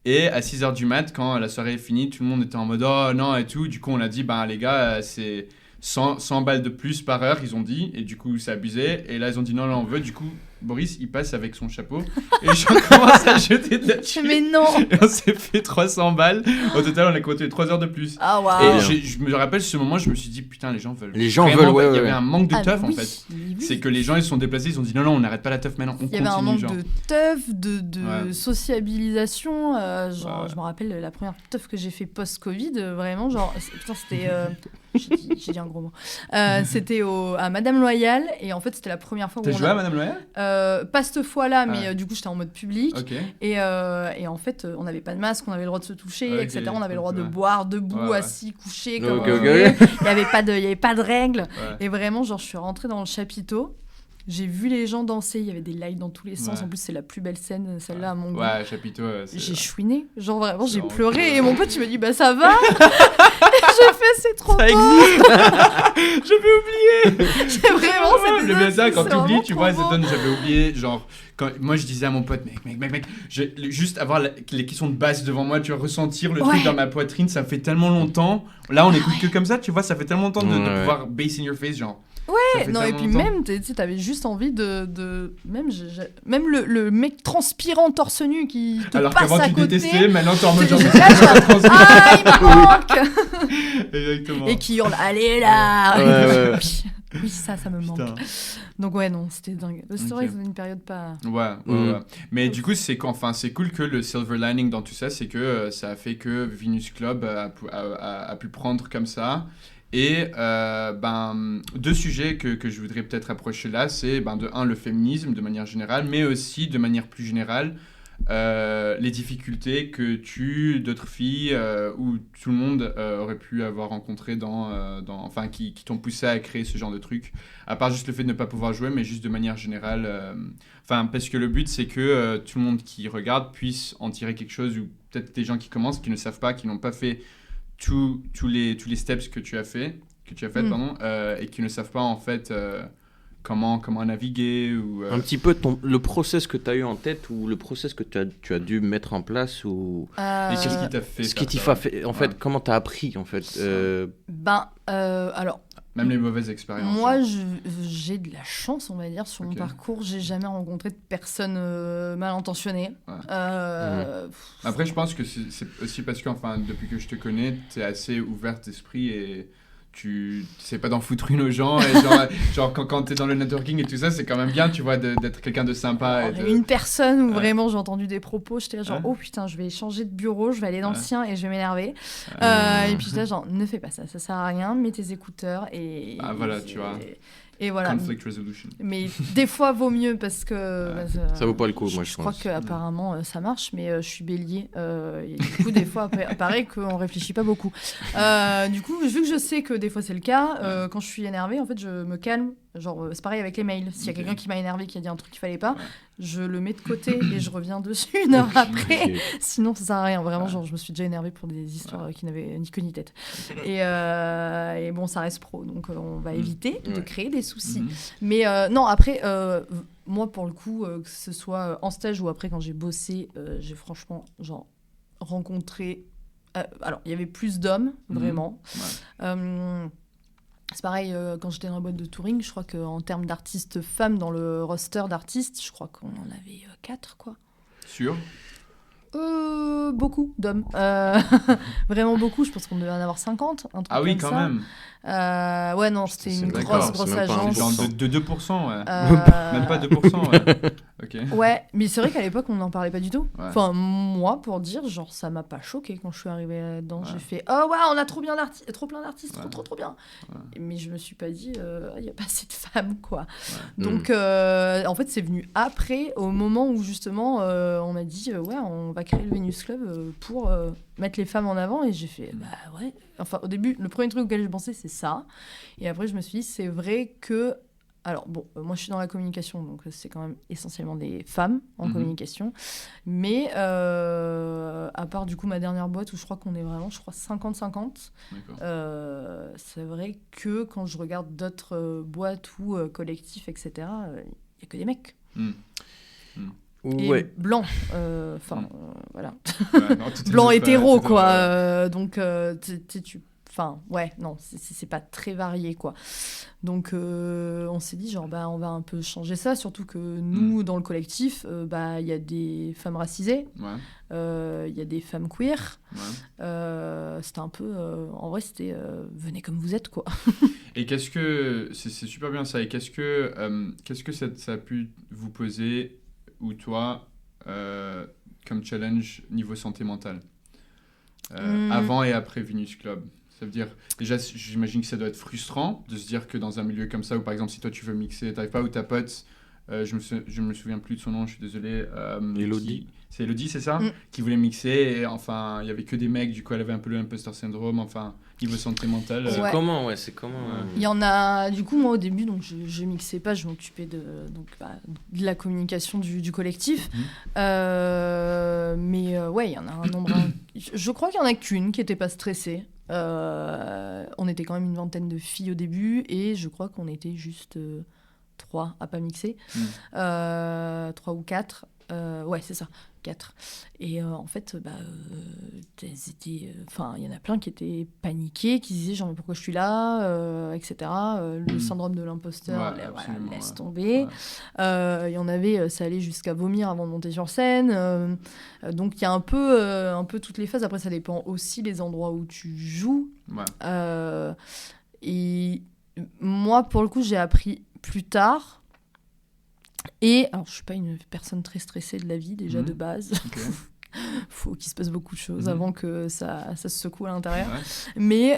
Et à 6h du mat', quand la soirée est finie, tout le monde était en mode « Oh non » et tout. Du coup, on a dit « les gars, c'est 100 balles de plus par heure », ils ont dit. Et du coup, ça abusait. Et là, ils ont dit « Non, on veut ». Du coup, Boris, il passe avec son chapeau. Et les gens commencent à jeter de la thune. Mais non. Et on s'est fait 300 balles. Au total, on a compté 3 heures de plus. Ah, waouh. Et je me rappelle ce moment, je me suis dit « Putain, les gens veulent. » Les gens veulent, Il y avait un manque de teuf, en fait. Oui. C'est que les gens, ils se sont déplacés, ils ont dit « Non, on n'arrête pas la teuf maintenant, on continue. » Il y avait un manque de teuf, de sociabilisation. Je me rappelle la première teuf que j'ai fait post-Covid, vraiment, c'était... j'ai dit un gros mot. C'était à Madame Loyal, et en fait, c'était la première fois où T'as joué à Madame Loyal ? Pas cette fois-là, mais du coup, j'étais en mode public. Okay. Et en fait, on n'avait pas de masque, on avait le droit de se toucher, etc. On avait le droit de boire debout, assis, couché, comme on voulait. Il n'y avait pas de règles. Et vraiment, je suis rentrée dans le chapiteau. J'ai vu les gens danser, il y avait des lights dans tous les sens. En plus, c'est la plus belle scène, celle-là, à mon goût. Ouais, chapiteau. J'ai chouiné. Genre, vraiment, j'ai pleuré. Et mon pote, il m'a dit, bah, ça va. J'ai fait, c'est trop beau. Ça existe. J'avais oublié. C'est vraiment, c'était le bizarre, quand t'oublies, tu vois, ça donne, j'avais oublié. Genre, moi, je disais à mon pote, mec, juste avoir les questions de base devant moi, tu vas ressentir le truc dans ma poitrine, ça fait tellement longtemps. Là, on écoute que comme ça, tu vois, ça fait tellement longtemps de pouvoir bass in your face, genre. Ouais, non, et puis même, tu sais, t'avais juste envie de... Même le mec transpirant torse nu qui te alors passe à côté... Alors qu'avant, tu détestais, maintenant, t'es en mode genre... Ah, il me manque. Exactement. Et qui hurle, allez là. Oui, ça me manque. Putain. Donc ouais, non, c'était dingue. C'est vrai que c'était une période pas... Ouais. Mais du coup, c'est cool que le silver lining dans tout ça, c'est que ça a fait que Venus Club a pu prendre comme ça. Et deux sujets que je voudrais peut-être approcher là, c'est de un, le féminisme de manière générale, mais aussi de manière plus générale, les difficultés que d'autres filles ou tout le monde aurait pu avoir rencontrées enfin, qui t'ont poussé à créer ce genre de truc, à part juste le fait de ne pas pouvoir jouer, mais juste de manière générale, parce que le but c'est que tout le monde qui regarde puisse en tirer quelque chose, ou peut-être des gens qui commencent, qui ne savent pas, qui n'ont pas fait tous les steps que tu as fait, et qui ne savent pas en fait comment naviguer ou un petit peu le process que tu as eu en tête, ou le process que tu as dû mettre en place, ou et qu'est-ce qui t'a fait en fait, comment tu as appris en fait alors même les mauvaises expériences. Moi, j'ai de la chance, on va dire, sur mon parcours. J'ai jamais rencontré de personnes mal intentionnées. Après, je pense que c'est aussi parce que, enfin, depuis que je te connais, t'es assez ouverte d'esprit et tu sais pas d'en foutre une aux gens. Et genre quand t'es dans le networking et tout ça, c'est quand même bien, tu vois, d'être quelqu'un de sympa. Une personne où vraiment j'ai entendu des propos, j'étais là genre, oh putain, je vais changer de bureau, je vais aller dans le sien et je vais m'énerver. Et puis là, genre, ne fais pas ça sert à rien, mets tes écouteurs et... voilà, tu vois. Et voilà. Conflict resolution. Mais des fois, vaut mieux parce que... ça vaut pas le coup, moi, je pense. Je crois qu'apparemment, ça marche, mais je suis bélier. Et du coup, des fois, paraît qu'on réfléchit pas beaucoup. Du coup, vu que je sais que des fois, c'est le cas, quand je suis énervée, en fait, je me calme. Genre, c'est pareil avec les mails. S'il y a quelqu'un qui m'a énervé, qui a dit un truc qu'il fallait pas, je le mets de côté et je reviens dessus une heure après. Sinon, ça sert à rien. Vraiment, genre, je me suis déjà énervée pour des histoires qui n'avaient ni queue ni tête. Et bon, ça reste pro, donc on va éviter de créer des soucis. Mais non, après, moi, pour le coup, que ce soit en stage ou après quand j'ai bossé, j'ai franchement, genre, rencontré... alors, il y avait plus d'hommes, vraiment. C'est pareil, quand j'étais dans la boîte de touring, je crois qu'en termes d'artistes femmes, dans le roster d'artistes, je crois qu'on en avait 4, quoi. Sûr ? Beaucoup d'hommes. Vraiment beaucoup, je pense qu'on devait en avoir 50, un truc Ah oui, comme quand ça. même. Ouais, non, c'était une grosse agence. Genre de 2%, ouais. Même pas 2%, ouais. Okay. Ouais, mais c'est vrai qu'à l'époque, on n'en parlait pas du tout. Ouais. Enfin, moi, pour dire, genre, ça m'a pas choqué quand je suis arrivée là-dedans. Ouais. J'ai fait, oh ouais, on a trop plein d'artistes, ouais. trop bien. Ouais. Mais je me suis pas dit, il y a pas assez de femmes, quoi. Ouais. Donc, en fait, c'est venu après, au moment où justement, on m'a dit, ouais, on va créer le Venus Club pour mettre les femmes en avant. Et j'ai fait, bah ouais. Enfin, au début, le premier truc auquel j'ai pensé, c'est ça. Et après, je me suis dit, c'est vrai que. Alors, bon, moi, je suis dans la communication, donc c'est quand même essentiellement des femmes en communication. Mais à part, du coup, ma dernière boîte, où je crois qu'on est vraiment, 50-50, c'est vrai que quand je regarde d'autres boîtes ou collectifs, etc., il n'y a que des mecs. Et ouais. blancs, voilà. Ouais, blancs hétéros, quoi. Donc, tu... Enfin, ouais, non, c'est pas très varié, quoi. Donc, on s'est dit, genre, on va un peu changer ça, surtout que nous, dans le collectif, y a des femmes racisées, y a des femmes queer. C'était un peu... en vrai, c'était venez comme vous êtes, quoi. Et qu'est-ce que... C'est super bien, ça. Et qu'est-ce que ça a pu vous poser, ou toi, comme challenge niveau santé mentale avant et après Venus Club? Ça veut dire, déjà, j'imagine que ça doit être frustrant de se dire que dans un milieu comme ça, où par exemple, si toi tu veux mixer, t'arrives pas, ou ta pote, je me souviens plus de son nom, je suis désolé. Élodie. C'est Élodie, c'est ça? Qui voulait mixer, et enfin, il y avait que des mecs, du coup, elle avait un peu le imposteur syndrome, enfin, niveau santé mentale. C'est comment. Il y en a, du coup, moi au début, donc je mixais pas, je m'occupais de la communication du collectif. Mais ouais, il y en a un nombre. Je crois qu'il y en a qu'une qui était pas stressée. On était quand même une vingtaine de filles au début et je crois qu'on était juste 3 à pas mixer. 3 ou 4. Ouais, c'est ça, 4. Et en fait, il y en a plein qui étaient paniqués, qui disaient genre, mais pourquoi je suis là, etc. Le syndrome de l'imposteur, laisse tomber. Il y en avait, ça allait jusqu'à vomir avant de monter sur scène. Donc il y a un peu toutes les phases. Après, ça dépend aussi des endroits où tu joues. Et moi, pour le coup, j'ai appris plus tard. Et alors, je suis pas une personne très stressée de la vie, déjà de base. Okay. Faut qu'il se passe beaucoup de choses avant que ça se secoue à l'intérieur. Ouais. Mais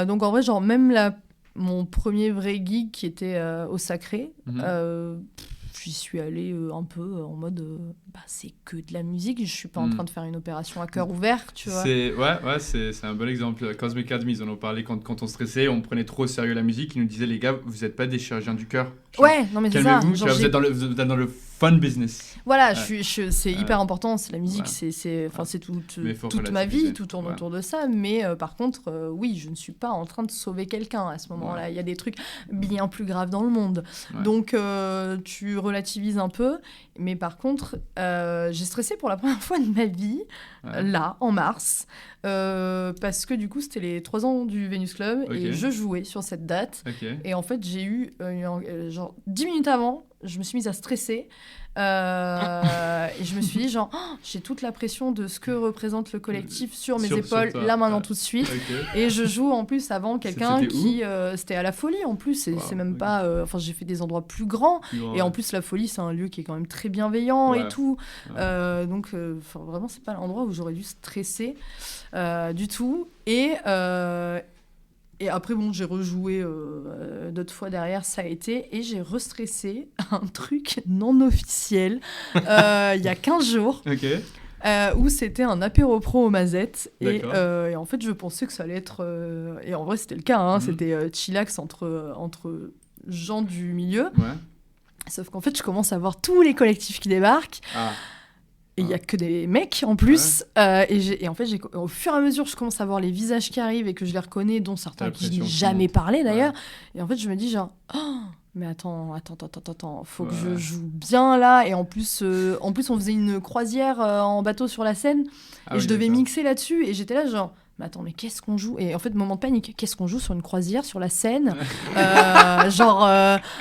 donc, en vrai, genre, même mon premier vrai gig qui était au Sacré, j'y suis allée un peu en mode c'est que de la musique, je suis pas en train de faire une opération à cœur ouvert, tu vois. C'est un bon exemple. Cosmic Academy, ils en ont parlé quand on stressait, on prenait trop au sérieux la musique, ils nous disaient, les gars, vous êtes pas des chirurgiens du cœur. Ouais, non mais c'est ça. Calmez-vous, vous êtes dans le fun business. Voilà, c'est hyper important, c'est la musique, c'est toute ma vie, tout tourne autour de ça, mais par contre, oui, je ne suis pas en train de sauver quelqu'un à ce moment-là, il y a des trucs bien plus graves dans le monde. Donc tu relativises un peu, mais par contre, j'ai stressé pour la première fois de ma vie, là, en mars, parce que du coup, c'était les 3 ans du Venus Club, et je jouais sur cette date, et en fait, j'ai eu, genre 10 minutes avant, je me suis mise à stresser, et je me suis dit, genre, j'ai toute la pression de ce que représente le collectif sur mes épaules, là, maintenant, tout de suite, et je joue, en plus, avant quelqu'un qui... c'était à La Folie, en plus, c'est même pas... j'ai fait des endroits plus grands, et en plus, La Folie, c'est un lieu qui est quand même très bienveillant et tout, donc, vraiment, c'est pas l'endroit où j'aurais dû stresser du tout, et après, bon, j'ai rejoué d'autres fois derrière, ça a été, et j'ai restressé un truc non officiel il y a 15 jours, où c'était un apéro pro au Mazette, et en fait, je pensais que ça allait être... et en vrai, c'était le cas, c'était chillax entre gens du milieu, sauf qu'en fait, je commence à voir tous les collectifs qui débarquent, et il n'y a que des mecs en plus. Et en fait, au fur et à mesure, je commence à voir les visages qui arrivent et que je les reconnais, dont certains qui je n'ai jamais parlé d'ailleurs. Et en fait, je me dis genre, mais attends, faut que je joue bien là. Et en plus, on faisait une croisière en bateau sur la Seine et je devais mixer là-dessus. Et j'étais là genre, mais attends, mais qu'est-ce qu'on joue ? Et en fait, moment de panique, qu'est-ce qu'on joue sur une croisière, sur la Seine,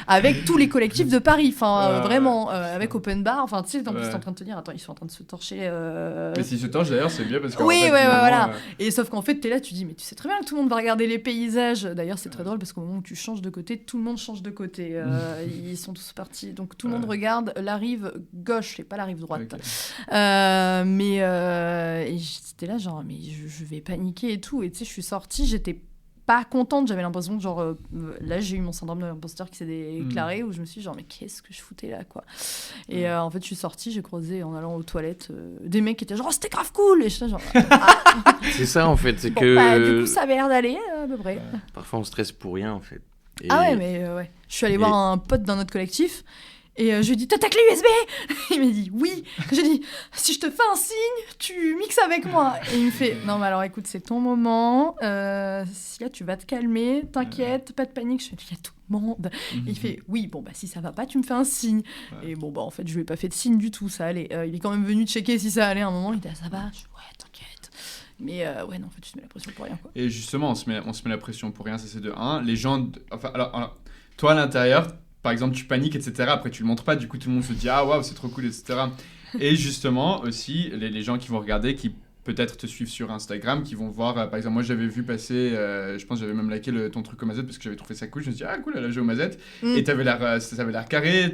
avec tous les collectifs de Paris, vraiment, avec open bar, tu sais, en plus, t'es en train de te dire, attends, ils sont en train de se torcher. Mais s'ils se torchent, d'ailleurs, c'est bien parce que. Oui, voilà. Et sauf qu'en fait, t'es là, tu dis, mais tu sais très bien que tout le monde va regarder les paysages. D'ailleurs, c'est très drôle parce qu'au moment où tu changes de côté, tout le monde change de côté. Ils sont tous partis. Donc, tout le monde regarde la rive gauche et pas la rive droite. Okay. Et j'étais là, genre, mais je vais paniquer et tout. Et tu sais, je suis sortie, j'étais pas contente. J'avais l'impression que, genre, là, j'ai eu mon syndrome de l'imposteur qui s'est déclaré, où je me suis dit, genre, mais qu'est-ce que je foutais là, quoi. Et en fait, je suis sortie, j'ai croisé en allant aux toilettes des mecs qui étaient genre, oh, c'était grave cool. Et je suis genre, c'est ça, en fait, c'est bon, que. Du coup, ça avait l'air d'aller, à peu près. Parfois, on stresse pour rien, en fait. Et... Ah ouais, mais ouais. Je suis allée voir un pote d'un autre collectif. Et je lui ai dit, t'as ta clé USB ? Il m'a dit, oui. J'ai dit, si je te fais un signe, tu mixes avec moi. Et il me fait, non, mais alors écoute, c'est ton moment. Si là, tu vas te calmer, t'inquiète, pas de panique. Je fais, il y a tout le monde. Et il fait, oui, bon, bah si ça va pas, tu me fais un signe. Et bon, bah en fait, je lui ai pas fait de signe du tout, ça allait. Il est quand même venu checker si ça allait à un moment. Il était, ça va ? Je dis, ouais, t'inquiète. Mais ouais, non, en fait, tu te mets la pression pour rien, quoi. Et justement, on se met la pression pour rien, ça c'est de 1. Les gens, alors, toi à l'intérieur, par exemple, tu paniques, etc. Après, tu le montres pas, du coup, tout le monde se dit « Ah, waouh, c'est trop cool, etc. » Et justement, aussi, les gens qui vont regarder, qui peut-être te suivent sur Instagram, qui vont voir, par exemple, moi, j'avais vu passer, je pense que j'avais même liké ton truc au Mazette parce que j'avais trouvé ça cool. Je me suis dit « Ah, cool, elle a joué au Mazette. » Et ça avait l'air carré,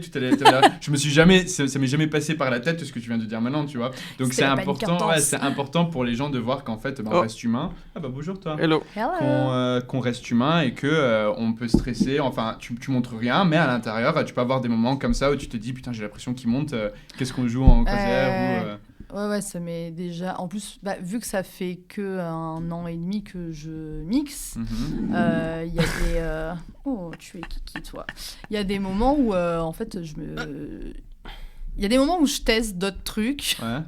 je me suis jamais, ça m'est jamais passé par la tête ce que tu viens de dire maintenant, tu vois. Donc, c'est important pour les gens de voir qu'en fait, on reste humain. Ah bah bonjour toi. Hello. Qu'on reste humain et que on peut stresser. Enfin, tu montres rien, mais à l'intérieur, tu peux avoir des moments comme ça où tu te dis putain, j'ai la pression qui monte. Qu'est-ce qu'on joue en croisière Ouais, ça m'est déjà. En plus, vu que ça fait que 1 an et demi que je mixe, il y a des. Oh, tu es kiki toi. Il y a des moments où en fait il y a des moments où je teste d'autres trucs. Ouais.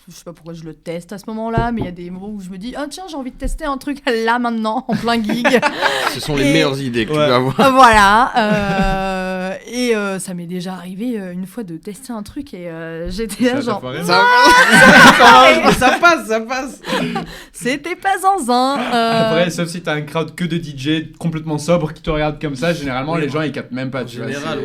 Je sais pas pourquoi je le teste à ce moment-là, mais il y a des moments où je me dis ah tiens, j'ai envie de tester un truc là maintenant en plein gig. Ce sont les meilleures idées que tu peux avoir. Voilà. Et ça m'est déjà arrivé une fois de tester un truc et j'étais là genre ça passe. C'était pas zinzin. Après, sauf si t'as un crowd que de DJ complètement sobre qui te regardent comme ça, généralement les gens ils captent même pas. En général,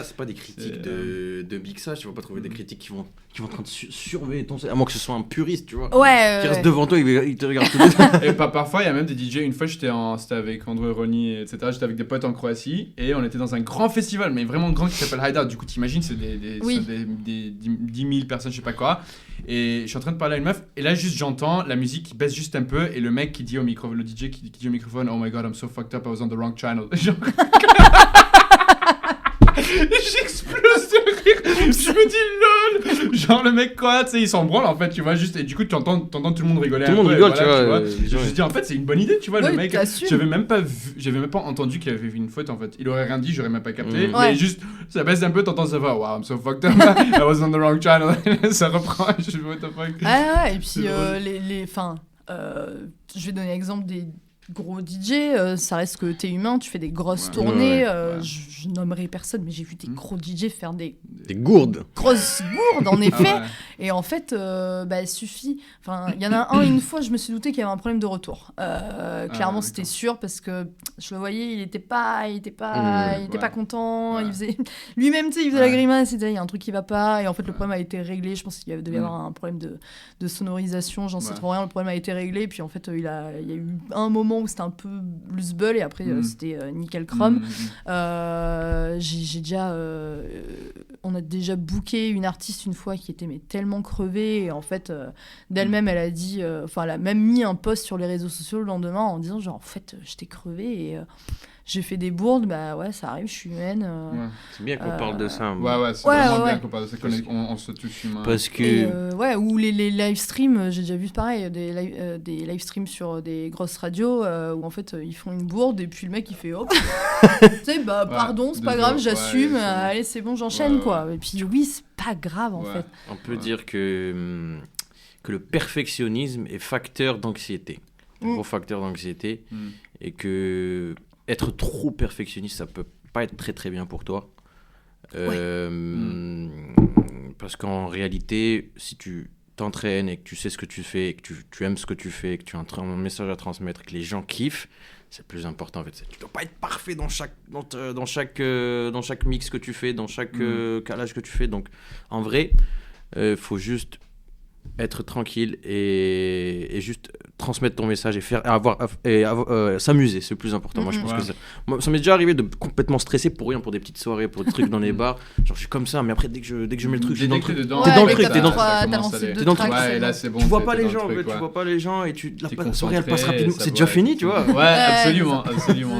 c'est pas des critiques de mixage. Tu vas pas trouver des critiques qui vont en train de surveiller ton set, à moins que ce soit un puriste, tu vois. Qui reste devant toi, il te regarde tout le temps. Et parfois, il y a même des DJ. Une fois, c'était avec André Roni, etc. J'étais avec des potes en Croatie et on était dans un grand festival, mais vraiment grand, qui s'appelle Hideout. Du coup, t'imagines, c'est des 10 000 personnes, je sais pas quoi. Et je suis en train de parler à une meuf, et là, juste, j'entends la musique qui baisse juste un peu, et le mec qui dit au micro, le DJ qui dit au microphone, oh my god, I'm so fucked up, I was on the wrong channel. Genre... J'explose de rire. Je me dis lol. Genre le mec quoi, tu sais, il s'en branle en fait, tu vois, juste, et du coup tu entends tout le monde rigoler. Tout le monde rigole, tu vois. Je me dis en fait c'est une bonne idée, tu vois, le mec. J'avais même pas entendu qu'il avait vu une faute en fait. Il aurait rien dit, j'aurais même pas capté. Mais juste, ça baisse un peu, t'entends ça va, wow, I'm so fucked up, I was on the wrong channel. Ça reprend, je me what the fuck. Ah ouais, et puis je vais donner l'exemple des gros DJ, ça reste que t'es humain, tu fais des grosses tournées, je nommerai personne, mais j'ai vu des gros DJ faire des gourdes, grosses gourdes en effet, et en fait il suffit, il y en a une fois je me suis douté qu'il y avait un problème de retour, clairement c'était sûr, parce que je le voyais, il était pas content, il faisait lui-même, tu sais, il faisait la grimace, il y a un truc qui va pas, et en fait le problème a été réglé, je pense qu'il devait y avoir un problème de sonorisation, j'en sais trop rien, le problème a été réglé, puis en fait il y a eu un moment où c'était un peu loose-bull et après c'était nickel chrome. J'ai déjà on a déjà booké une artiste une fois qui était tellement crevée, et en fait d'elle-même elle a dit elle a même mis un post sur les réseaux sociaux le lendemain en disant genre en fait j'étais crevée et j'ai fait des bourdes, ça arrive, je suis humaine. C'est bien qu'on parle de ça. C'est vraiment bien qu'on parle de ça, on se touche humain. Parce que... ou les live streams, j'ai déjà vu pareil, des live streams sur des grosses radios où en fait ils font une bourde et puis le mec il fait hop, tu sais, pardon, c'est pas grave, j'assume, allez c'est bon, j'enchaîne quoi. Et puis oui, c'est pas grave en fait. On peut dire que le perfectionnisme est facteur d'anxiété, gros facteur d'anxiété, et que être trop perfectionniste, ça peut pas être très très bien pour toi. Parce qu'en réalité, si tu t'entraînes et que tu sais ce que tu fais, et que tu aimes ce que tu fais, et que tu as un message à transmettre, et que les gens kiffent, c'est le plus important en fait. Tu dois pas être parfait dans chaque mix que tu fais, dans chaque calage que tu fais. Donc en vrai, faut juste être tranquille et juste transmettre ton message et s'amuser, c'est le plus important. Moi je pense que ça m'est déjà arrivé de complètement stresser pour rien, pour des petites soirées, pour des trucs dans les bars, genre je suis comme ça, mais après dès que je mets le truc, je suis dans le truc, t'es dans le truc, t'es dans le truc, ouais, là c'est bon, tu vois pas les gens, tu vois pas les gens et la soirée elle passe rapidement, c'est déjà fini, tu vois. Ouais, absolument,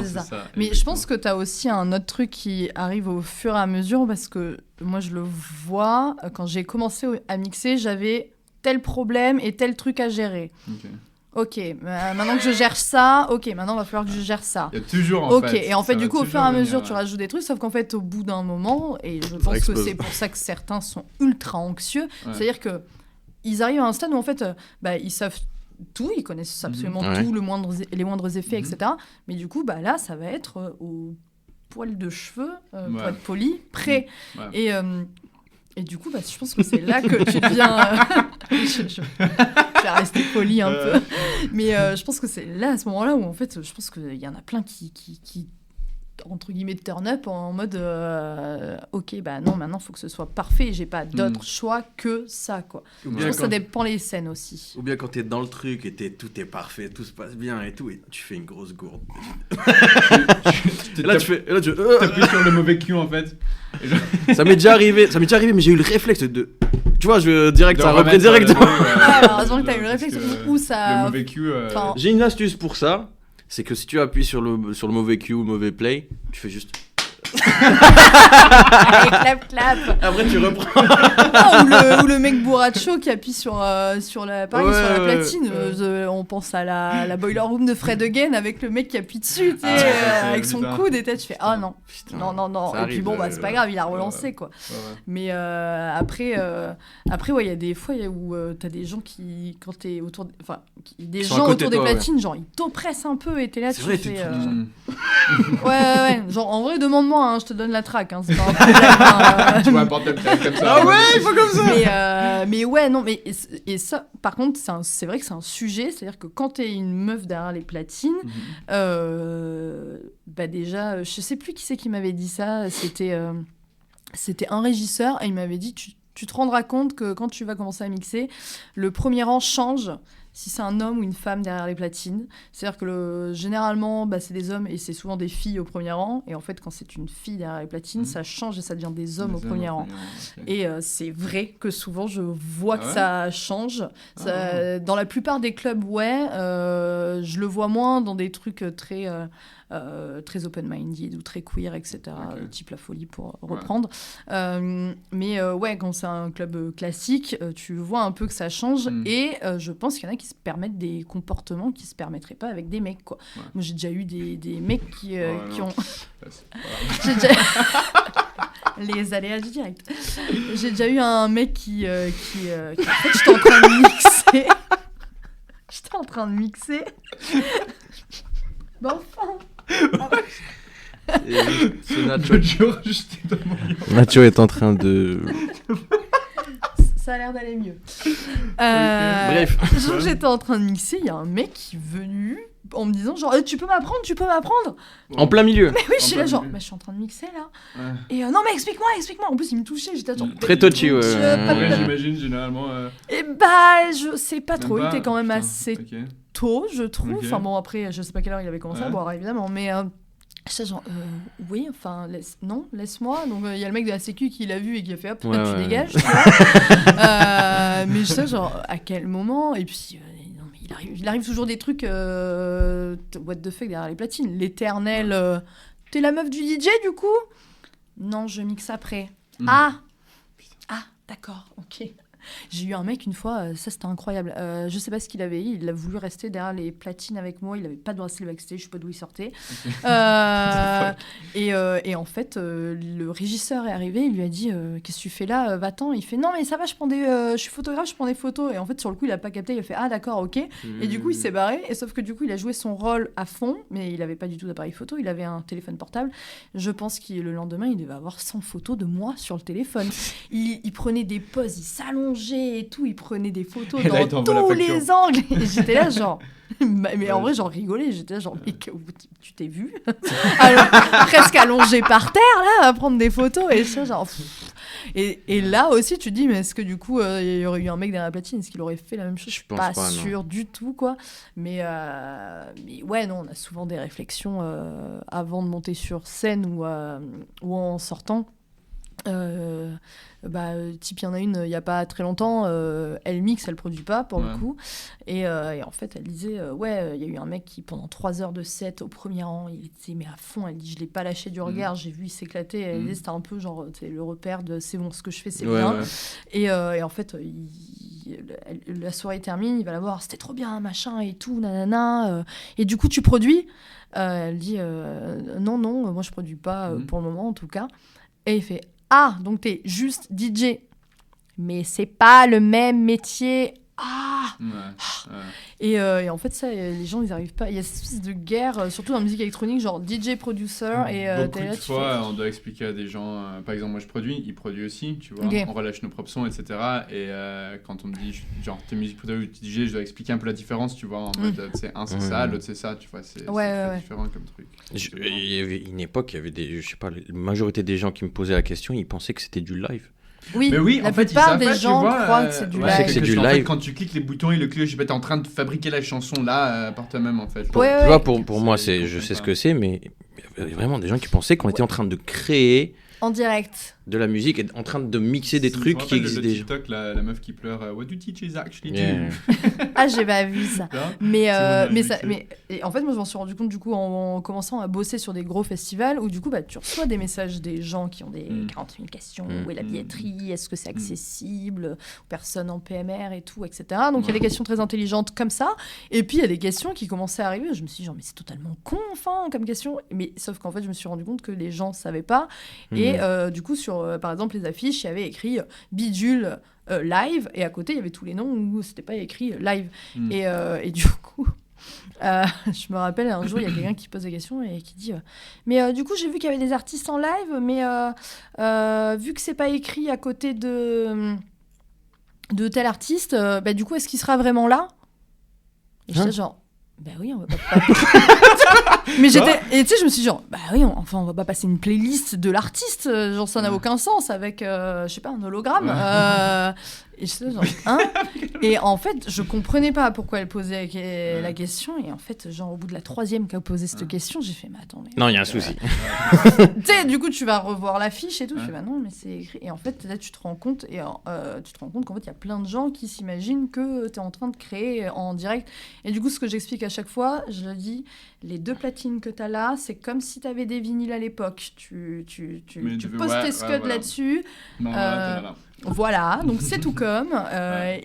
c'est ça. Mais je pense que t'as aussi un autre truc qui arrive au fur et à mesure, parce que moi je le vois, quand j'ai commencé à mixer, j'avais tel problème et tel truc à gérer. Ok, maintenant que je gère ça, maintenant il va falloir que je gère ça. Il y a toujours en fait. Et en fait, du coup, au fur et à mesure, tu rajoutes des trucs, sauf qu'en fait, au bout d'un moment, et je pense que c'est pour ça que certains sont ultra anxieux, c'est-à-dire qu'ils arrivent à un stade où en fait, ils savent tout, ils connaissent absolument tout, les moindres effets, etc. Mais du coup, là, ça va être au poil de cheveux, pour être poli, prêt. Et du coup, je pense que c'est là que tu deviens... je vais rester poli un peu. Mais je pense que c'est là, à ce moment-là, où en fait, je pense qu'il y en a plein qui entre guillemets, turn up en mode ok, non, maintenant, il faut que ce soit parfait. Et j'ai pas d'autre choix que ça, quoi. Je pense que ça dépend les scènes aussi. Ou bien quand t'es dans le truc et tout est parfait, tout se passe bien et tout, et tu fais une grosse gourde. Là, t'appuies sur le mauvais cul, en fait. Ça m'est déjà arrivé, mais j'ai eu le réflexe de... Tu vois, ça reprend directement. Heureusement que t'as eu le réflexe, où ça... Le mauvais cul... J'ai une astuce pour ça, c'est que si tu appuies sur le mauvais cue ou le mauvais play, tu fais juste... Allez, clap. Après, tu reprends. Ou le mec bourracho qui appuie sur la platine. On pense à la Boiler Room de Fred Again avec le mec qui appuie dessus, avec son coude, et tu fais non. Putain, non. Et puis c'est pas grave, il a relancé, quoi. Mais après, il y a des fois où t'as des gens qui, quand t'es autour... des gens autour des platines, genre, ils t'oppressent un peu, et t'es là, tu fais... Ouais. Genre, en vrai, demande-moi, je te donne la track, c'est pas un problème. Tu vois un portable comme ça. Ah ouais, il faut comme ça. Mais ouais, non, mais et ça, par contre, c'est vrai que c'est un sujet, c'est-à-dire que quand t'es une meuf derrière les platines, déjà, je sais plus qui c'est qui m'avait dit ça, c'était un régisseur, et il m'avait dit, tu te rendras compte que quand tu vas commencer à mixer, le premier rang change si c'est un homme ou une femme derrière les platines. C'est-à-dire que généralement, c'est des hommes et c'est souvent des filles au premier rang. Et en fait, quand c'est une fille derrière les platines, ça change et ça devient des hommes au premier rang. Okay. Et c'est vrai que souvent, je vois que ça change. Dans la plupart des clubs, je le vois moins dans des trucs très open-minded ou très queer, etc. Type La Folie, pour reprendre. Mais quand c'est un club classique, tu vois un peu que ça change. Et je pense qu'il y en a qui se permettent des comportements qui se permettraient pas avec des mecs, quoi. Moi, j'ai déjà eu des mecs qui ont... J'ai déjà... Les aléas du direct. J'ai déjà eu un mec qui en fait, j'étais en train de mixer. C'est Nacho est en train de... Ça a l'air d'aller mieux. Bref. J'étais en train de mixer, il y a un mec qui est venu en me disant genre tu peux m'apprendre en plein milieu. Mais oui, je suis là genre je suis en train de mixer là. Et non mais explique-moi. En plus il me touchait, j'étais genre très touchy. J'imagine généralement. Et je sais pas trop, il était quand même assez tôt, je trouve. Enfin bon, après je sais pas quelle heure il avait commencé à boire évidemment, mais j'étais genre oui, enfin laisse-moi. Donc il y a le mec de la sécu qui l'a vu et qui a fait hop, tu dégages, tu vois. Mais je sais genre à quel moment. Et puis il arrive toujours des trucs what the fuck derrière les platines, l'éternel t'es la meuf du DJ du coup? Non, je mixe après. Ah d'accord, ok. J'ai eu un mec une fois, ça c'était incroyable. Je sais pas ce qu'il avait, il a voulu rester derrière les platines avec moi, il avait pas de bracelet backstage, je sais pas d'où il sortait. Et en fait, le régisseur est arrivé, il lui a dit qu'est-ce que tu fais là, va-t'en. Il fait non mais ça va, je suis photographe, je prends des photos. Et en fait sur le coup il a pas capté, il a fait ah d'accord, ok. Et du coup il s'est barré, et sauf que du coup il a joué son rôle à fond, mais il avait pas du tout d'appareil photo, il avait un téléphone portable. Je pense que le lendemain il devait avoir 100 photos de moi sur le téléphone. Il prenait des poses, il s'allonge, allongé et tout, il prenait des photos dans tous les angles. Et j'étais là, genre... mais en vrai, j'en rigolais. J'étais là, genre, mais tu t'es vu alors, presque allongé par terre, là, à prendre des photos. Et ça, genre... Et là aussi, tu te dis, mais est-ce que du coup, il y aurait eu un mec derrière la platine, est-ce qu'il aurait fait la même chose ? Je suis pas sûre du tout, quoi. Mais ouais, non, on a souvent des réflexions avant de monter sur scène ou en sortant. Type, il y en a une il n'y a pas très longtemps, elle mixe, elle produit pas pour le coup, et en fait elle disait il y a eu un mec qui pendant 3 heures de set au premier rang, il était mais à fond, elle dit je l'ai pas lâché du regard, j'ai vu il s'éclater, elle disait c'était un peu genre le repère de c'est bon, ce que je fais c'est bien. Et en fait la soirée termine, il va la voir, c'était trop bien machin et tout nanana, et du coup tu produis, elle dit non moi je produis pas pour le moment en tout cas, et il fait ah, donc t'es juste DJ. Mais c'est pas le même métier. Ah Et en fait, ça, les gens, ils arrivent pas. Il y a cette espèce de guerre, surtout dans la musique électronique, genre DJ, producer. Et beaucoup de fois, on doit expliquer à des gens... par exemple, moi, je produis, il produit aussi, tu vois. Okay. On relâche nos propres sons, etc. Et quand on me dit, genre, t'es musique producer ou DJ, je dois expliquer un peu la différence, tu vois. En mode, c'est un, c'est ça, l'autre, c'est ça, tu vois. C'est très différent comme truc. Il y avait une époque, il y avait des... Je sais pas, la majorité des gens qui me posaient la question, ils pensaient que c'était du live. Oui, mais oui, la en fait, plupart des gens croient que c'est du live. Que c'est du live. En fait, quand tu cliques les boutons et le clip, je sais pas, t'es en train de fabriquer la chanson là par toi-même en fait. Tu vois, pour moi, je sais ce que c'est, mais il y avait vraiment des gens qui pensaient qu'on était en train de créer en direct de la musique et en train de mixer des trucs qui existent déjà. TikTok, la meuf qui pleure, what do teachers actually do? Ah, j'ai pas vu ça. Mais en fait, moi, je m'en suis rendu compte du coup en commençant à bosser sur des gros festivals où du coup, tu reçois des messages des gens qui ont des 40 000 questions. Où est la billetterie? Est-ce que c'est accessible aux personnes en PMR et tout, etc. Donc, il y a des questions très intelligentes comme ça. Et puis, il y a des questions qui commençaient à arriver. Je me suis dit, genre, mais c'est totalement con, enfin, comme question. Mais sauf qu'en fait, je me suis rendu compte que les gens savaient pas. Et du coup, sur par exemple les affiches, il y avait écrit bidule live, et à côté il y avait tous les noms où c'était pas écrit live. Et du coup je me rappelle un jour il y a quelqu'un qui pose des questions et qui dit mais du coup j'ai vu qu'il y avait des artistes en live, mais vu que c'est pas écrit à côté de tel artiste, du coup est-ce qu'il sera vraiment là? Et j'étais genre oui, on va pas... Mais et tu sais, je me suis dit genre, oui, on va pas passer une playlist de l'artiste, genre ça n'a aucun sens avec, je sais pas, un hologramme. Et je sais genre, Et en fait, je comprenais pas pourquoi elle posait la question, et en fait, genre au bout de la 3e qu'elle posait cette question, j'ai fait, mais attends, mais... Non, il y a un souci. Tu sais, du coup, tu vas revoir l'affiche et tout, je fais, non, mais c'est écrit. Et en fait, là, tu te rends compte qu'en fait, il y a plein de gens qui s'imaginent que t'es en train de créer en direct. Et du coup, ce que j'explique à chaque fois, je le dis, les 2 platines que t'as là, c'est comme si t'avais des vinyles à l'époque. Tu poses tes scuds là-dessus. Non, voilà, donc c'est tout comme.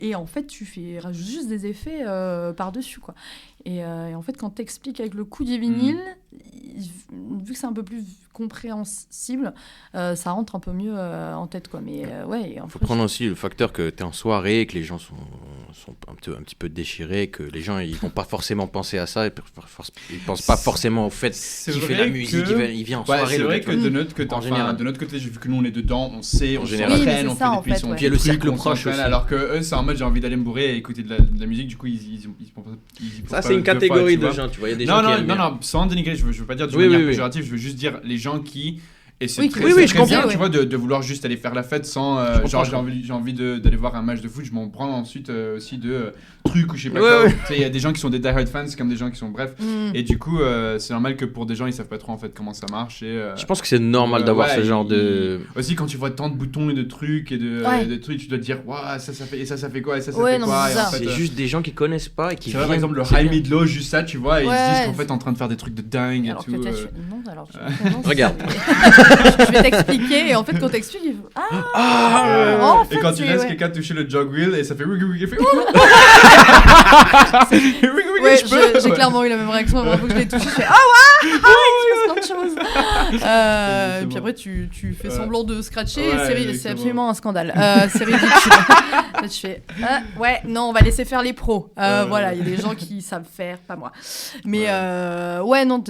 Et en fait, tu rajoutes juste des effets par-dessus, quoi. Et en fait, quand t'expliques avec le coût des vinyles, vu que c'est un peu plus compréhensible, ça rentre un peu mieux en tête, quoi. Mais il faut prendre aussi le facteur que t'es en soirée, que les gens sont un petit peu déchirés, que les gens ils vont pas forcément penser à ça, ils pensent pas forcément au fait qu'il fait la musique, il vient en soirée. C'est vrai que de notre côté, vu que nous on est dedans, on sait, on s'entraîne, on fait des puissances, puis il y a le cercle proche aussi. Alors que eux, c'est en mode j'ai envie d'aller me bourrer et écouter de la musique, du coup ils ça c'est une catégorie de gens, tu vois, il y a des gens qui aiment bien. Non, sans dénigrer, je veux pas dire de manière péjorative, je veux juste dire les gens qui... Et c'est très bien, tu vois, de vouloir juste aller faire la fête sans... genre, j'ai envie d'aller voir un match de foot, je m'en prends ensuite aussi de trucs ou je sais pas quoi. Il y a des gens qui sont des die-hard fans, comme des gens qui sont... Bref. Et du coup, c'est normal que pour des gens, ils savent pas trop en fait comment ça marche. Je pense que c'est normal d'avoir ce genre de... Aussi, quand tu vois tant de boutons et de trucs et de trucs, tu dois te dire, waouh, ça fait quoi, et ça fait quoi. C'est juste des gens qui connaissent pas et qui... Par exemple, le high mid-low, juste ça, tu vois, et ils se disent qu'en fait, t'es en train de faire des trucs de dingue et tout. Non, alors... Regarde. Je vais t'expliquer, et en fait quand t'expliques il faut... en fait, et quand tu laisses quelqu'un toucher le jog wheel et ça fait wig, il fait Ouais, j'ai clairement eu la même réaction. Avant que je l'ai touché, je fais ah ouais, il se passe plein de choses. Et puis après, tu fais semblant de scratcher. Et c'est absolument un scandale. C'est ridicule. Là, tu fais ouais, non, on va laisser faire les pros. Voilà, il y a des gens qui savent faire, pas moi. Mais non,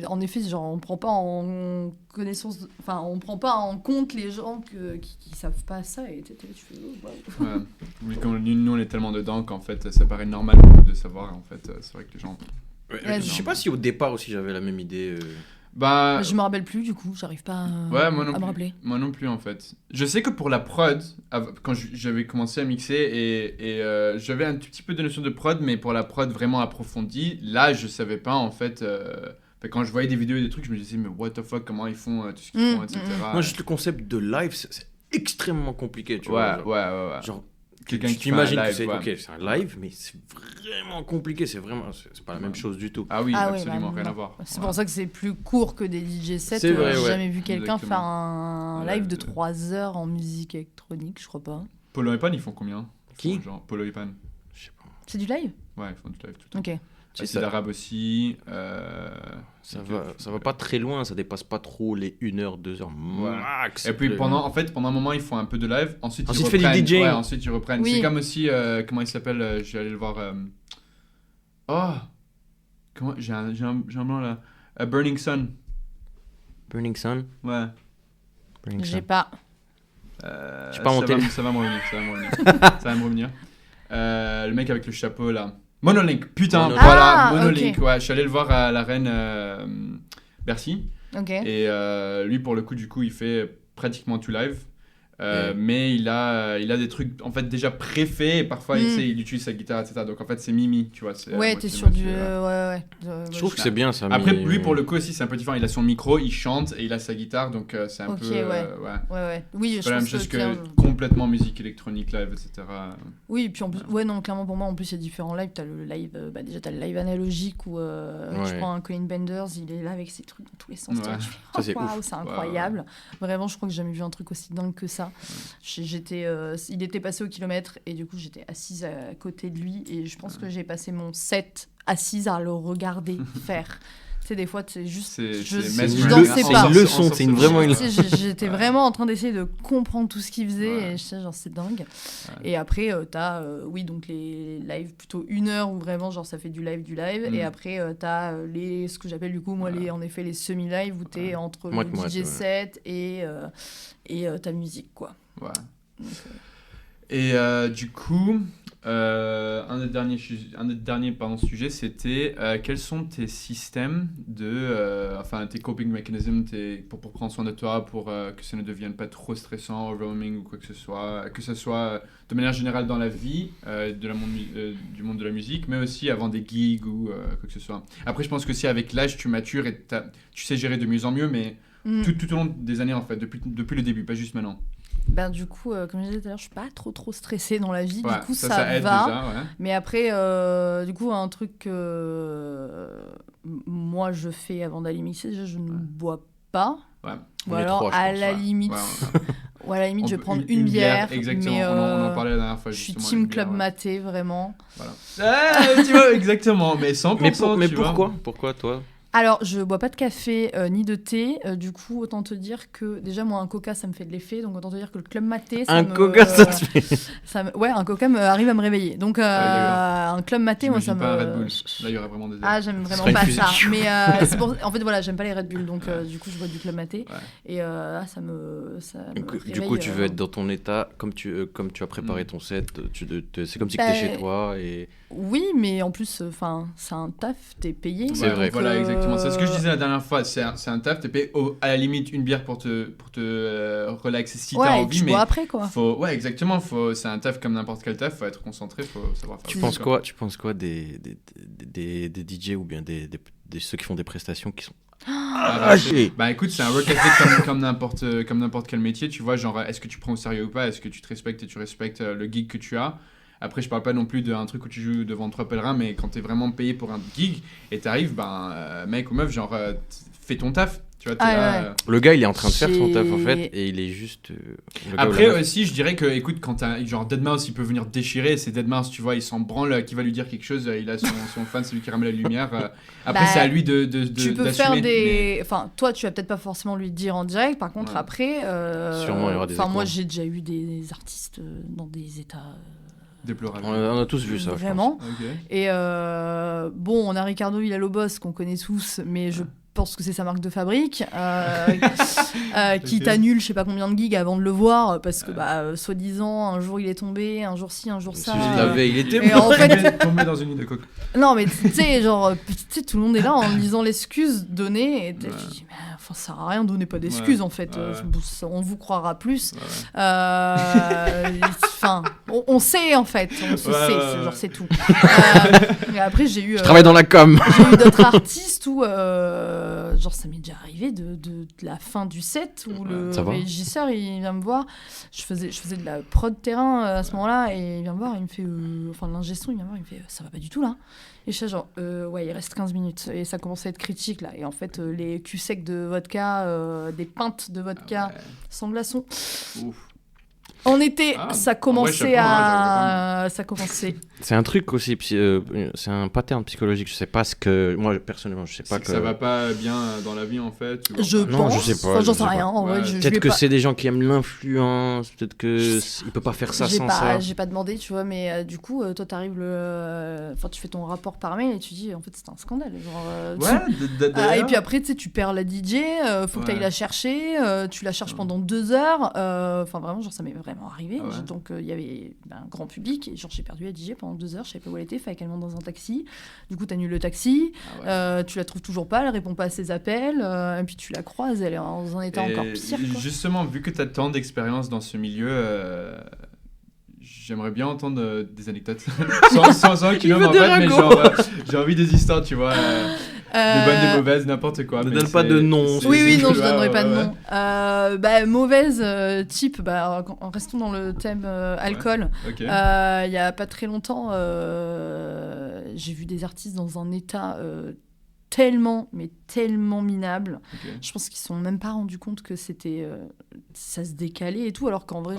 en effet, genre, on prend pas en connaissance, enfin, on prend pas en compte les gens qui savent pas ça et tu fais ouais. Mais comme nous on est tellement dedans qu'en fait ça paraît normal pour nous de savoir, en fait c'est vrai que les gens je sais pas si au départ aussi j'avais la même idée. Je me rappelle plus, du coup j'arrive pas à me rappeler. Moi non plus, en fait. Je sais que pour la prod, quand j'avais commencé à mixer et j'avais un tout petit peu de notion de prod, mais pour la prod vraiment approfondie, là je savais pas, en fait. Quand je voyais des vidéos et des trucs, je me disais, mais what the fuck, comment ils font tout ce qu'ils font, etc. Moi, juste le concept de live, c'est extrêmement compliqué, tu vois. Ouais. Genre, quelqu'un qui t'imagines fait un que c'est, live, c'est un live, mais c'est vraiment compliqué, c'est pas la même chose du tout. Ah oui, absolument, rien à voir. C'est pour ça que c'est plus court que des DJ sets. C'est vrai, j'ai jamais vu quelqu'un faire un live de 3 heures en musique électronique, je crois pas. Polo et Pan, ils font combien? Qui? Genre Polo et Pan. Je sais pas. C'est du live? Ouais, ils font du live tout le temps. Ok. C'est l'arabe aussi. Ça va pas très loin, ça dépasse pas trop les 1 heure, 2 heures max. Et puis pendant un moment, ils font un peu de live. Ensuite ils fait du DJ. Ouais, ensuite ils reprennent. Oui. C'est comme aussi, comment il s'appelle, je vais aller le voir. Comment j'ai un blanc là. Burning Sun. Burning Sun. Ouais. J'ai pas. J'ai pas monté. Ça va me revenir. Le mec avec le chapeau là. Monolink, putain, voilà, Monolink. Okay. Ouais, je suis allé le voir à l'arène Bercy. Ok. Et lui, pour le coup, il fait pratiquement tout live. Mais il a des trucs en fait déjà préfaits et parfois il utilise sa guitare, etc. Donc en fait c'est Mimi, tu vois. Ouais, t'es sur du. Ouais. Je trouve que c'est bien ça. Après lui pour le coup aussi c'est un peu différent. Il a son micro, il chante et il a sa guitare, donc c'est un peu. Ouais. Oui, c'est pas la même chose que complètement musique électronique live, etc. Oui, puis en plus, clairement pour moi en plus il y a différents lives. T'as le live, déjà t'as le live analogique où je prends un Colin Benders, il est là avec ses trucs dans tous les sens. Ouais. Ça c'est ouf. C'est incroyable. Vraiment, je crois que j'ai jamais vu un truc aussi dingue que ça. Il était passé au kilomètre et du coup j'étais assise à côté de lui et je pense que j'ai passé mon set assise à le regarder faire. Tu sais, des fois c'est juste je dansais pas. C'est une leçon, c'est vraiment une leçon. J'étais vraiment en train d'essayer de comprendre tout ce qu'il faisait et je sais genre c'est dingue. Et après t'as donc les lives plutôt 1 heure où vraiment genre ça fait du live et après t'as ce que j'appelle du coup moi en effet les semi-live où t'es entre le DJ set et ta musique quoi. Ouais. Donc, et du coup un des derniers sujets c'était quels sont tes systèmes tes coping mechanisms pour prendre soin de toi, pour que ça ne devienne pas trop stressant au roaming ou quoi que ce soit de manière générale dans la vie du monde de la musique, mais aussi avant des gigs ou quoi que ce soit. Après je pense que si avec l'âge tu matures et tu sais gérer de mieux en mieux, mais tout au long des années en fait, depuis le début, pas juste maintenant. Du coup, comme je disais tout à l'heure, je suis pas trop stressée dans la vie. Ouais, du coup, ça aide va. Déjà, ouais. Mais après, du coup, un truc que moi je fais avant d'aller mixer, déjà, je ne bois pas. Ouais. Ou alors, à la limite, je vais prendre une bière. Exactement. Mais on en parlait la dernière fois. Je suis team club maté, vraiment. Voilà. Tu vois, exactement. Mais 100%. Mais pourquoi toi? Alors, je bois pas de café ni de thé. Du coup, autant te dire que déjà, moi, un coca, ça me fait de l'effet. Donc, autant te dire que le club maté, ça te fait... Ouais, un coca arrive à me réveiller. Donc, un club maté, moi, ça me... pas un Red Bull. Là, il y aurait vraiment des... Ah, j'aime vraiment pas ça. Mais en fait, voilà, j'aime pas les Red Bull. Donc, du coup, je bois du club maté. Ouais. Et ça me réveille, du coup, tu veux être dans ton état, comme tu as préparé ton set. C'est comme si tu étais chez toi. Oui, mais en plus, c'est un taf, t'es payé. C'est vrai. Voilà, exactement. C'est ce que je disais la dernière fois. C'est un taf, t'es payé à la limite une bière pour te relaxer si t'as envie. Tu bois après, quoi. Ouais, exactement. C'est un taf comme n'importe quel taf. Faut être concentré, faut savoir faire. Tu penses quoi des DJ ou bien ceux qui font des prestations qui sont écoute, c'est un work ethic comme n'importe quel métier. Tu vois, genre, est-ce que tu prends au sérieux ou pas? Est-ce que tu te respectes et tu respectes le gig que tu as? Après, je parle pas non plus d'un truc où tu joues devant 3 pèlerins, mais quand t'es vraiment payé pour un gig et t'arrives, mec ou meuf, genre, fais ton taf. Tu vois, Le gars, il est en train de faire son taf, en fait, et il est juste... Après, aussi, je dirais que, écoute, quand t'as... Genre, Deadmau5, il peut venir déchirer, c'est Deadmau5, tu vois, il s'en branle, qui va lui dire quelque chose, il a son fan, c'est lui qui ramène la lumière. Après, c'est à lui tu peux faire des... Enfin, toi, tu vas peut-être pas forcément lui dire en direct, par contre, après... Sûrement, il y aura des échos. Moi, j'ai déjà eu des artistes dans des états... déplorables. On a tous vu ça, vraiment. Okay. Et on a Ricardo Villalobos qu'on connaît tous, mais je pense que c'est sa marque de fabrique, qui t'annule je sais pas combien de gigs avant de le voir, parce que soi-disant un jour il est tombé, un jour ci, un jour ça. Il était et en fait, tombé dans une île de coke. Non mais tu sais, genre tout le monde est là en lisant l'excuse donnée, et tu dis ça sert à rien, donnez pas d'excuses en fait, on vous croira plus. Enfin, on sait en fait, on se sait, genre c'est tout. Et après je travaille dans la com. J'ai eu d'autres artistes où genre ça m'est déjà arrivé de la fin du set où le régisseur il vient me voir, je faisais de la prod terrain à ce moment-là, et il vient me voir, il me fait l'ingé son, il vient me voir, il me fait ça va pas du tout là. Et je suis genre, il reste 15 minutes. Et ça commençait à être critique, là. Et en fait, les culs secs de vodka, des pintes de vodka sans glaçons. Ouf. En été, ça commençait ça commençait. C'est un truc aussi, c'est un pattern psychologique. Je sais pas ce que... Moi, personnellement, je sais pas que... ça va pas bien dans la vie, en fait. Je pense. Je sais pas. J'en sais rien. En vrai, peut-être que c'est des gens qui aiment l'influence. Peut-être qu'il peut pas faire ça sans ça. J'ai pas demandé, tu vois. Mais du coup, toi, t'arrives tu fais ton rapport par mail et tu dis, en fait, c'est un scandale. Genre, et puis après, tu sais, tu perds la DJ. Faut que t'ailles la chercher. Tu la cherches pendant 2 heures. Enfin, vraiment, genre, ça m'est vraiment arrivé. Donc, il y avait un grand public. Et genre, j'ai perdu la DJ pendant 2 heures. Je savais pas où elle était. Fallait qu'elle monte dans un taxi. Du coup, t'annules le taxi. Tu la trouves toujours pas. Elle répond pas à ses appels. Et puis, tu la croises. Elle est dans un état encore pire. Quoi. Justement, vu que t'as tant d'expérience dans ce milieu, j'aimerais bien entendre des anecdotes. sans un kilo, en fait, mais genre, j'ai envie des histoires, tu vois. Des bonnes, des mauvaises, n'importe quoi. Ne donne pas de nom. Oui, non, je donnerai pas de nom. Mauvaise, type, restons dans le thème alcool. Il y a pas très longtemps, j'ai vu des artistes dans un état tellement minable. Je pense qu'ils se sont même pas rendus compte que c'était ça se décalait et tout, alors qu'en vrai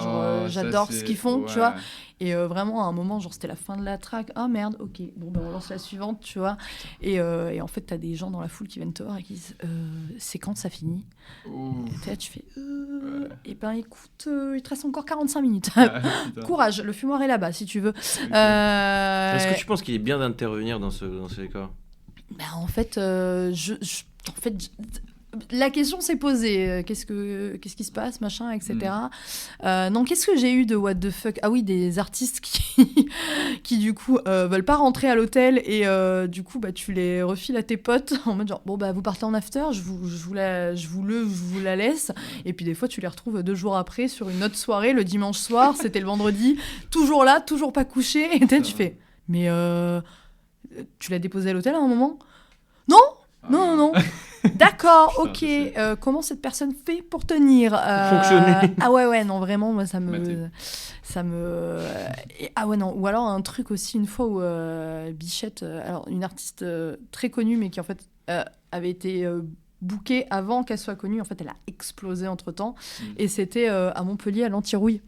j'adore ce qu'ils font, tu vois. Et vraiment à un moment, genre c'était la fin de la track, merde, ok, bon on lance la suivante, tu vois. Et en fait t'as des gens dans la foule qui viennent te voir et qui disent c'est quand ça finit. Et là tu fais et ben écoute, il te reste encore 45 minutes. Courage, le fumoir est là-bas si tu veux. Est-ce que tu penses qu'il est bien d'intervenir dans ces cas? En fait, la question s'est posée. Qu'est-ce qui se passe, machin, etc. Non, qu'est-ce que j'ai eu de what the fuck? Ah oui, des artistes qui du coup veulent pas rentrer à l'hôtel et du coup tu les refiles à tes potes en mode genre vous partez en after, je vous la laisse. Et puis des fois tu les retrouves 2 jours après sur une autre soirée, le dimanche soir, c'était le vendredi, toujours là, toujours pas couché. Et tu fais mais tu l'as déposé à l'hôtel à un moment? Non. D'accord, ok. Comment cette personne fait pour tenir fonctionner? Ah ouais, non, vraiment, moi, ça me... Ah ouais, non. Ou alors un truc aussi, une fois où Bichette, alors une artiste très connue, mais qui en fait avait été bookée avant qu'elle soit connue. En fait, elle a explosé entre-temps. Et c'était à Montpellier, à l'Antirouille.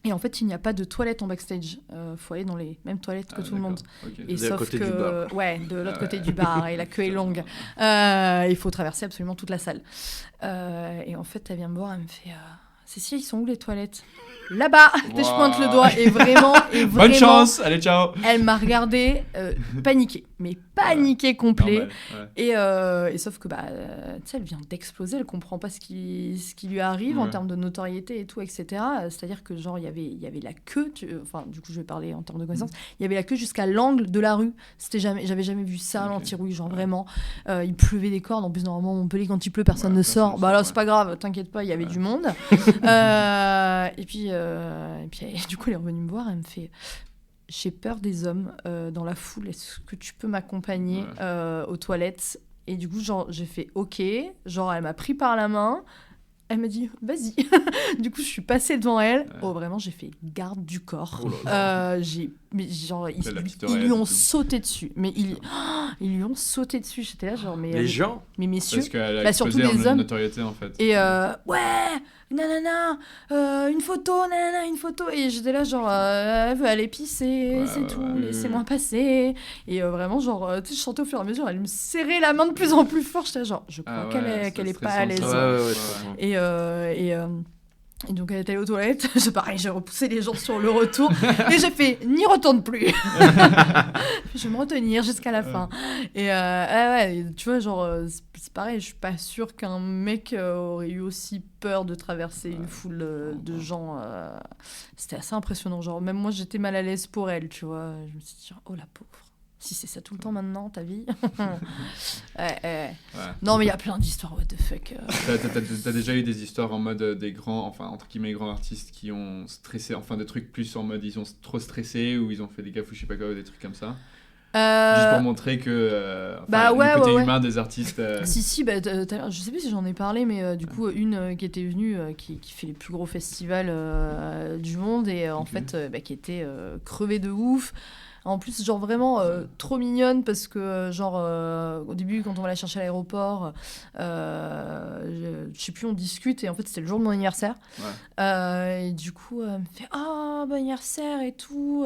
Et en fait, il n'y a pas de toilettes en backstage. Faut aller dans les mêmes toilettes que tout le monde. Et sauf côté que, du bar. Ouais, de l'autre côté du bar. Et la queue est longue. Il faut traverser absolument toute la salle. Et en fait, elle vient me voir, elle me fait Cécile, ils sont où les toilettes? Là-bas. Je pointe le doigt. Et vraiment. Bonne chance. Allez, ciao. Elle m'a regardé paniquée. Mais paniquée complet. Et sauf que, tu sais, elle vient d'exploser. Elle comprend pas ce qui lui arrive en termes de notoriété et tout, etc. C'est-à-dire que, genre, il y avait la queue. Enfin, du coup, je vais parler en termes de connaissances. Il y avait la queue jusqu'à l'angle de la rue. J'avais jamais vu ça, l'Antirouille. Genre, vraiment. Il pleuvait des cordes. En plus, normalement, Montpellier, quand il pleut, personne ne sort. Là, c'est pas grave. T'inquiète pas, il y avait du monde. Et puis, du coup, elle est revenue me voir. Elle me fait j'ai peur des hommes dans la foule. Est-ce que tu peux m'accompagner aux toilettes? Et du coup, genre, j'ai fait OK. Genre, elle m'a pris par la main. Elle m'a dit vas-y. Du coup, je suis passée devant elle. Vraiment, j'ai fait garde du corps. mais genre ils lui ont sauté dessus, mais ils lui ont sauté dessus. J'étais là genre les gens, mais messieurs, parce qu'elle a surtout les hommes, notoriété en fait. Et ouais, nanana, une photo, et j'étais là genre elle veut aller pisser, c'est tout, laissez-moi passer. Et vraiment genre tu sais, je chantais au fur et à mesure, elle me serrait la main de plus en plus fort. J'étais là genre je crois qu'elle est pas à l'aise. Et donc elle est allée aux toilettes, j'ai repoussé les gens sur le retour et j'ai fait n'y retourne plus. Je vais me retenir jusqu'à la fin. Et tu vois genre c'est pareil, je suis pas sûre qu'un mec aurait eu aussi peur de traverser une foule de gens. C'était assez impressionnant, genre même moi j'étais mal à l'aise pour elle, tu vois. Je me suis dit oh la pauvre. Si c'est ça tout le temps maintenant, ta vie. Non, mais il y a plein d'histoires, what the fuck. T'as déjà eu des histoires en mode des grands, enfin, entre guillemets, grands artistes qui ont stressé, enfin, des trucs plus en mode ils ont trop stressé ou ils ont fait des gaffes ou je sais pas quoi, ou des trucs comme ça juste pour montrer que le côté humain des artistes. Si, je sais plus si j'en ai parlé, mais du coup, une qui était venue, qui fait les plus gros festivals du monde et en fait, qui était crevée de ouf. En plus, genre vraiment trop mignonne parce que, au début, quand on va la chercher à l'aéroport, je sais plus, on discute et en fait, c'était le jour de mon anniversaire. Et du coup, elle me fait bon anniversaire et tout.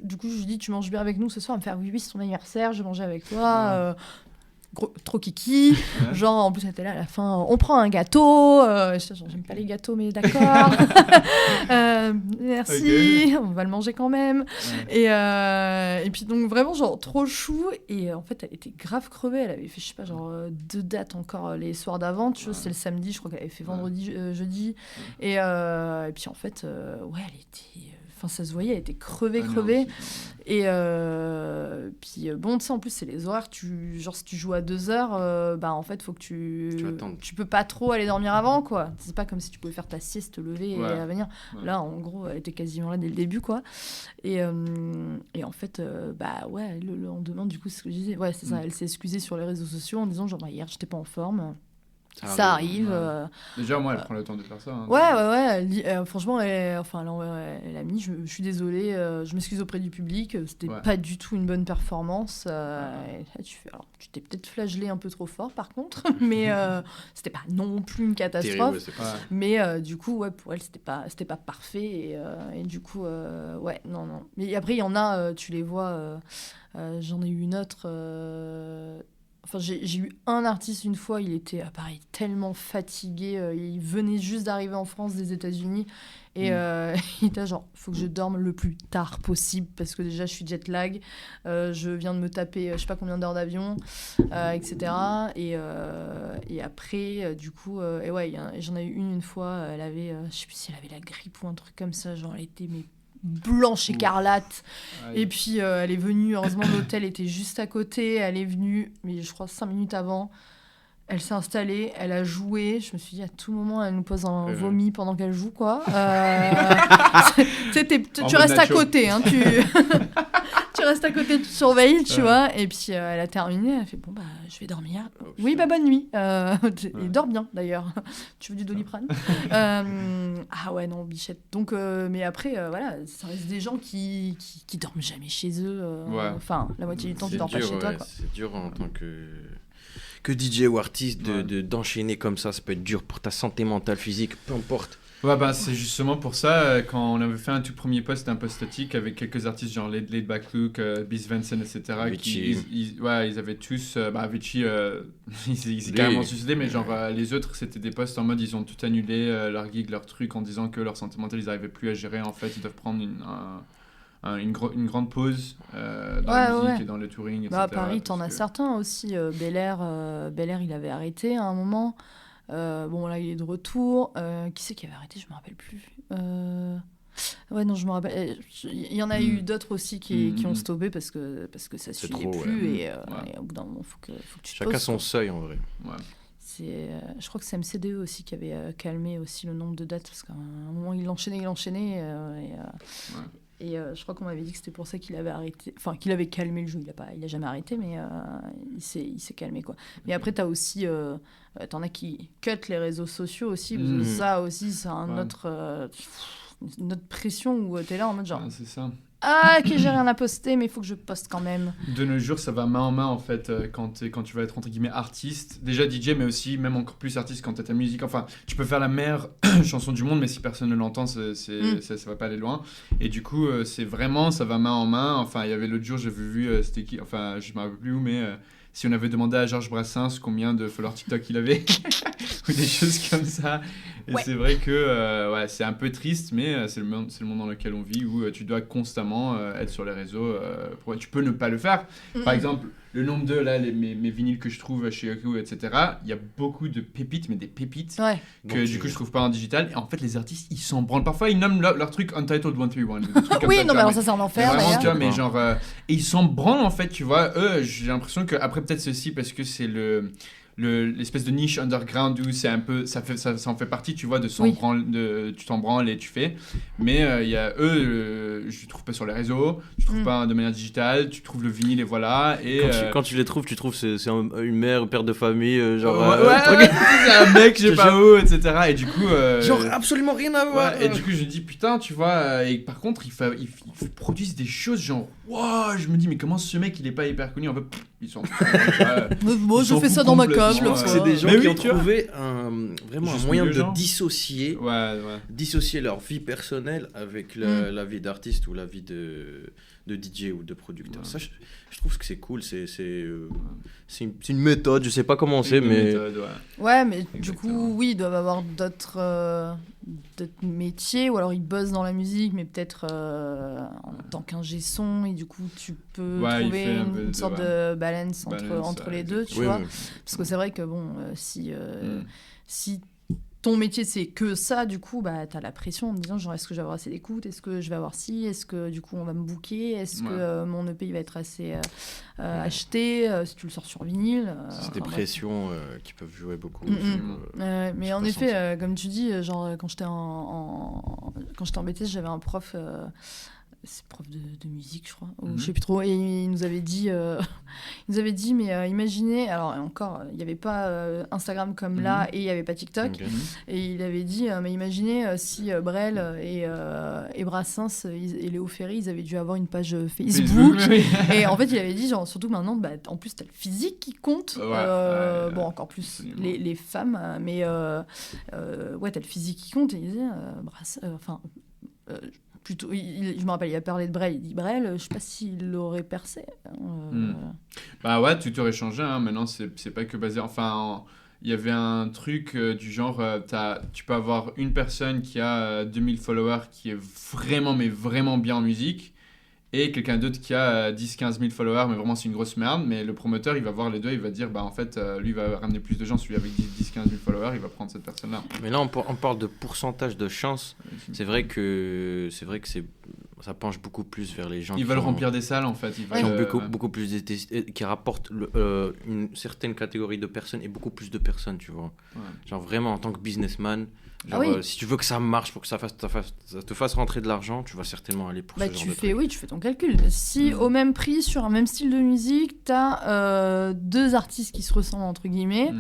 Du coup, je lui dis, tu manges bien avec nous ce soir. Elle me fait, oui, c'est ton anniversaire, je vais manger avec toi. Trop kiki, genre en plus elle était là à la fin, on prend un gâteau, j'aime pas les gâteaux mais d'accord, merci, on va le manger quand même, et puis donc vraiment genre trop chou, et en fait elle était grave crevée, elle avait fait je sais pas genre 2 dates encore les soirs d'avant, tu vois, c'est le samedi, je crois qu'elle avait fait vendredi, jeudi, et puis en fait elle était... Enfin, ça se voyait, elle était crevée. Et puis, bon, tu sais, en plus, c'est les horaires. Genre, si tu joues à 2h, en fait, faut que tu peux pas trop aller dormir avant, quoi. C'est pas comme si tu pouvais faire ta sieste, te lever et venir. Là, en gros, elle était quasiment là dès le début, quoi. Et en fait, le lendemain, du coup, c'est ce que je disais. Ouais, c'est ça, elle s'est excusée sur les réseaux sociaux en disant, genre, hier, j'étais pas en forme. Ça arrive. Déjà, moi, elle prend le temps de faire ça. Hein, ouais. Franchement, elle a mis, je suis désolée, je m'excuse auprès du public, c'était pas du tout une bonne performance. Tu t'es peut-être flagellé un peu trop fort, par contre, mais c'était pas non plus une catastrophe. Terrible, mais du coup, pour elle, c'était pas parfait. Et du coup, non. Mais après, il y en a, tu les vois, j'en ai eu une autre... Enfin, j'ai eu un artiste une fois, il était pareil, tellement fatigué, il venait juste d'arriver en France des États-Unis et il était genre, faut que je dorme le plus tard possible parce que déjà je suis jet lag, je viens de me taper je sais pas combien d'heures d'avion, etc. Et après, du coup, j'en ai eu une fois, elle avait, je sais plus si elle avait la grippe ou un truc comme ça, genre elle était blanche écarlate. Et puis elle est venue, heureusement l'hôtel était juste à côté, elle est venue, mais je crois 5 minutes avant, elle s'est installée, elle a joué, je me suis dit à tout moment elle nous pose un vomi pendant qu'elle joue, quoi. Tu restes à côté, hein, tu restes à côté, tu surveilles, tu vois, et puis elle a terminé, elle fait je vais dormir. Bonne nuit, et dors bien d'ailleurs. Tu veux du Doliprane? Non, bichette. Donc mais après ça reste des gens qui dorment jamais chez eux, enfin la moitié du temps tu dors pas chez toi, quoi. C'est dur en tant que DJ ou artiste d'enchaîner comme ça peut être dur pour ta santé mentale, physique, peu importe. C'est justement pour ça, quand on avait fait un tout premier post, un post statique avec quelques artistes genre Laid Back Luke, Beast Vincent, etc. Ils avaient tous, Avicii, il s'est carrément suicidé, mais les autres, c'était des posts en mode ils ont tout annulé, leur gig, leur truc, en disant que leur santé mentale, ils n'arrivaient plus à gérer, en fait, ils doivent prendre une grande pause dans la musique et dans le touring, etc. À Paris, t'en as certains aussi. Bel Air, il avait arrêté à un moment. Là, il est de retour. Qui c'est qui avait arrêté? Je me rappelle plus. Je me rappelle. Il y en a eu d'autres aussi qui ont stoppé parce que ça suivait plus. Et au bout d'un moment, faut que tu te Chacun poses, son seuil, en vrai. Je crois que c'est MCDE aussi qui avait calmé aussi le nombre de dates parce qu'à un moment, il enchaînait. Et je crois qu'on m'avait dit que c'était pour ça qu'il avait arrêté, enfin qu'il avait calmé le jeu. Il a jamais arrêté, mais il s'est calmé, quoi. Mais après t'as aussi, t'en as qui cut les réseaux sociaux aussi. Parce que ça aussi, c'est une autre pression où t'es là en mode genre. C'est ça. ok, j'ai rien à poster, mais il faut que je poste quand même. De nos jours, ça va main en main, en fait, quand tu vas être, entre guillemets, artiste. Déjà DJ, mais aussi, même encore plus artiste quand tu as ta musique. Enfin, tu peux faire la meilleure chanson du monde, mais si personne ne l'entend, ça va pas aller loin. Et du coup, c'est vraiment, ça va main en main. Enfin, il y avait l'autre jour, j'avais vu, c'était qui, enfin, je me rappelle plus où, mais... si on avait demandé à Georges Brassens combien de followers TikTok il avait, ou des choses comme ça. Et c'est vrai que c'est un peu triste, mais c'est le monde dans lequel on vit, où tu dois constamment être sur les réseaux. Tu peux ne pas le faire. Par exemple, le nombre de mes vinyles que je trouve chez Yahoo, etc., il y a beaucoup de pépites, mais des pépites que du coup je trouve pas en digital. Et en fait, les artistes, ils s'en branlent. Parfois, ils nomment leur truc Untitled 131. Oui, non, mais alors ça, c'est un enfer. Mais genre, et ils s'en branlent en fait, tu vois. Eux, j'ai l'impression qu'après, peut-être ceci, parce que c'est l'espèce de niche underground où c'est un peu ça en fait partie, tu vois, de tu t'en branles et tu fais, mais il y a eux, je trouve pas sur les réseaux, je trouve pas de manière digitale, tu trouves le vinyle et voilà, et quand tu les trouves, tu trouves c'est une mère, un père de famille, genre c'est un mec je sais pas où, etc. Et du coup genre absolument rien à voir, et du coup je me dis putain, tu vois, et par contre ils produisent des choses genre waouh, je me dis mais comment ce mec il est pas hyper connu, en fait ils sont moi je fais ça dans ma cave. Je pense que c'est des gens qui ont trouvé vraiment un moyen de dissocier leur vie personnelle avec la vie d'artiste ou la vie de DJ ou de producteur. Ça, je trouve que c'est cool. C'est une méthode, je sais pas comment c'est, mais... Ouais, mais du coup, oui, ils doivent avoir d'autres métiers, ou alors ils bossent dans la musique, mais peut-être en tant qu'ingé son, et du coup, tu peux trouver une sorte de balance entre les deux, tu vois. Parce que c'est vrai que, bon, si ton métier c'est que ça, du coup t'as la pression en me disant genre est-ce que je vais avoir assez d'écoute, est-ce que je vais avoir ci, est-ce que du coup on va me booker, est-ce que mon EP il va être assez acheté, si tu le sors sur vinyle, c'est des pressions qui peuvent jouer beaucoup. Mais en effet comme tu dis, genre quand j'étais en BTS, j'avais un prof c'est prof de musique, je crois, ou je sais plus trop, et il nous avait dit mais imaginez, alors encore il n'y avait pas Instagram comme là, et il n'y avait pas TikTok, et il avait dit mais imaginez si Brel et Brassens et Léo Ferré, ils avaient dû avoir une page Facebook. Et en fait il avait dit genre surtout maintenant en plus t'as le physique qui compte, bon encore plus les femmes, mais t'as le physique qui compte, et il disait plutôt, je me rappelle, il a parlé de Brel, il dit Brel, je sais pas s'il l'aurait percé. Bah ouais, tu t'aurais changé, hein. Maintenant c'est pas que basé, enfin il y avait un truc du genre tu peux avoir une personne qui a 2000 followers qui est vraiment mais vraiment bien en musique, et quelqu'un d'autre qui a 10-15 000 followers, mais vraiment c'est une grosse merde, mais le promoteur il va voir les deux, il va dire bah en fait lui il va ramener plus de gens, celui avec 10-15 000 followers il va prendre cette personne là. Mais là on parle de pourcentage de chance. C'est vrai que ça penche beaucoup plus vers les gens qui veulent remplir des salles en fait, qui ont beaucoup plus qui rapportent une certaine catégorie de personnes et beaucoup plus de personnes, tu vois. Genre vraiment en tant que businessman, genre, si tu veux que ça marche, pour que ça te fasse rentrer de l'argent, tu vas certainement aller pour ce genre de truc. Tu fais ton calcul. Si au même prix, sur un même style de musique, t'as deux artistes qui se ressemblent entre guillemets,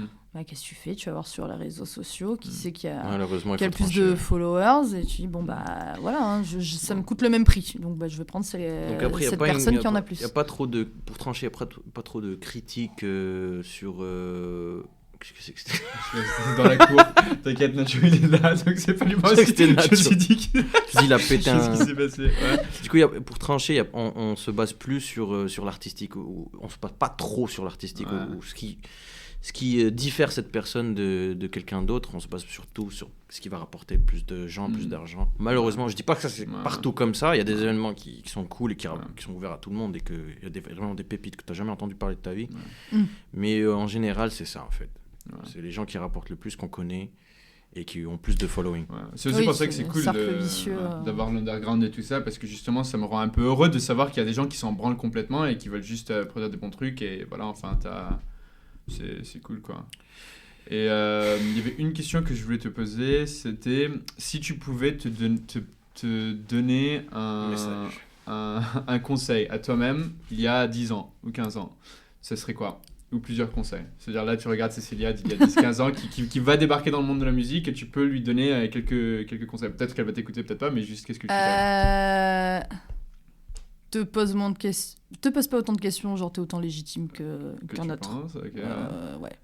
qu'est-ce que tu fais ? Tu vas voir sur les réseaux sociaux qui c'est qui a le plus de followers, et tu dis voilà, ça me coûte le même prix, donc je vais prendre cette personne qui en a plus. Il y a pas trop de, pour trancher, il y a pas trop de critiques sur qu'est-ce que c'est que c'était dans la cour. T'inquiète, Nacho il est là, donc c'est pas lui moi aussi. Je me suis dit il a pété un... ce qui s'est passé. Du coup, pour trancher, on se base plus sur l'artistique, on se base pas trop sur l'artistique, ou ce qui diffère cette personne de quelqu'un d'autre. On se base surtout sur ce qui va rapporter plus de gens, plus d'argent. Malheureusement, je dis pas que ça c'est partout comme ça. Il y a des événements qui sont cool et qui sont ouverts à tout le monde, et qu'il y a vraiment des pépites que tu n'as jamais entendu parler de ta vie. Mais en général, c'est ça en fait. C'est les gens qui rapportent le plus, qu'on connaît et qui ont plus de following. C'est aussi pour ça que c'est cool d'avoir l'underground et tout ça, parce que justement ça me rend un peu heureux de savoir qu'il y a des gens qui s'en branlent complètement et qui veulent juste produire des bons trucs, et voilà, enfin c'est cool quoi. Et il y avait une question que je voulais te poser, c'était si tu pouvais te donner un conseil à toi-même il y a 10 ans ou 15 ans, ce serait quoi ? Ou plusieurs conseils. C'est-à-dire là tu regardes Cécilia d'il y a 10-15 ans qui va débarquer dans le monde de la musique, et tu peux lui donner quelques conseils. Peut-être qu'elle va t'écouter, peut-être pas, mais juste qu'est-ce que tu fais ? te pose pas autant de questions, genre t'es autant légitime qu'un autre. Okay. Ouais.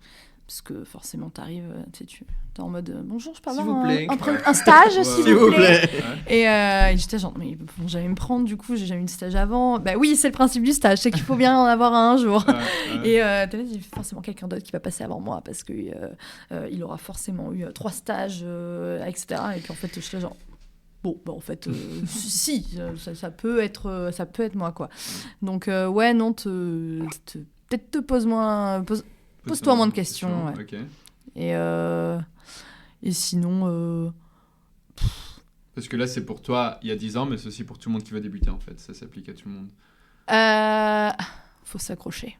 Parce que forcément, t'arrives, tu es en mode bonjour, je peux s'il avoir vous plaît. un stage, s'il vous plaît. Ouais. Et j'étais genre, mais bon, j'allais me prendre, du coup, j'ai jamais eu de stage avant. Bah oui, c'est le principe du stage, c'est qu'il faut bien en avoir un jour. Et t'as dit, il y a forcément quelqu'un d'autre qui va passer avant moi parce qu'il aura forcément eu 3 stages, etc. Et puis en fait, je suis genre. Bon, bah en fait, si, ça peut être moi, quoi. Donc, ouais, non, peut-être pose-toi moins de questions. Ouais. Okay. Et sinon... Parce que là, c'est pour toi il y a 10 ans, mais c'est aussi pour tout le monde qui va débuter, en fait. Ça s'applique à tout le monde. Faut s'accrocher.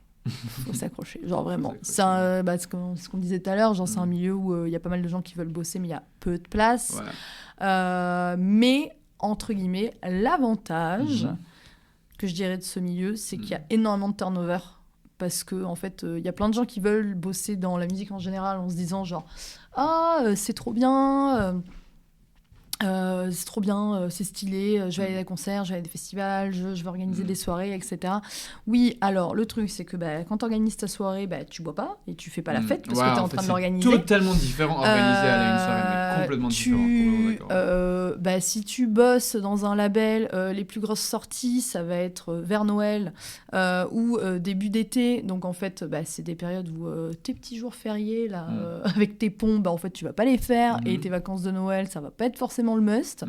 Genre vraiment. C'est ce qu'on disait tout à l'heure, genre c'est un milieu où il y a pas mal de gens qui veulent bosser, mais il y a peu de place. Ouais. Mais, entre guillemets, l'avantage que je dirais de ce milieu, c'est qu'il y a énormément de turnover. Parce que en fait, il y a plein de gens qui veulent bosser dans la musique en général en se disant genre c'est trop bien, c'est stylé, je vais aller à des concerts, je vais aller à des festivals, je vais organiser des soirées, etc. Oui, alors le truc c'est que quand tu organises ta soirée, tu bois pas et tu fais pas la fête parce que tu es en train de l'organiser. C'est totalement différent organiser à une soirée, mais complètement différent. Si tu bosses dans un label, les plus grosses sorties, ça va être vers Noël ou début d'été. Donc en fait, c'est des périodes où tes petits jours fériés là, avec tes ponts, en fait tu vas pas les faire et tes vacances de Noël, ça va pas être forcément le must.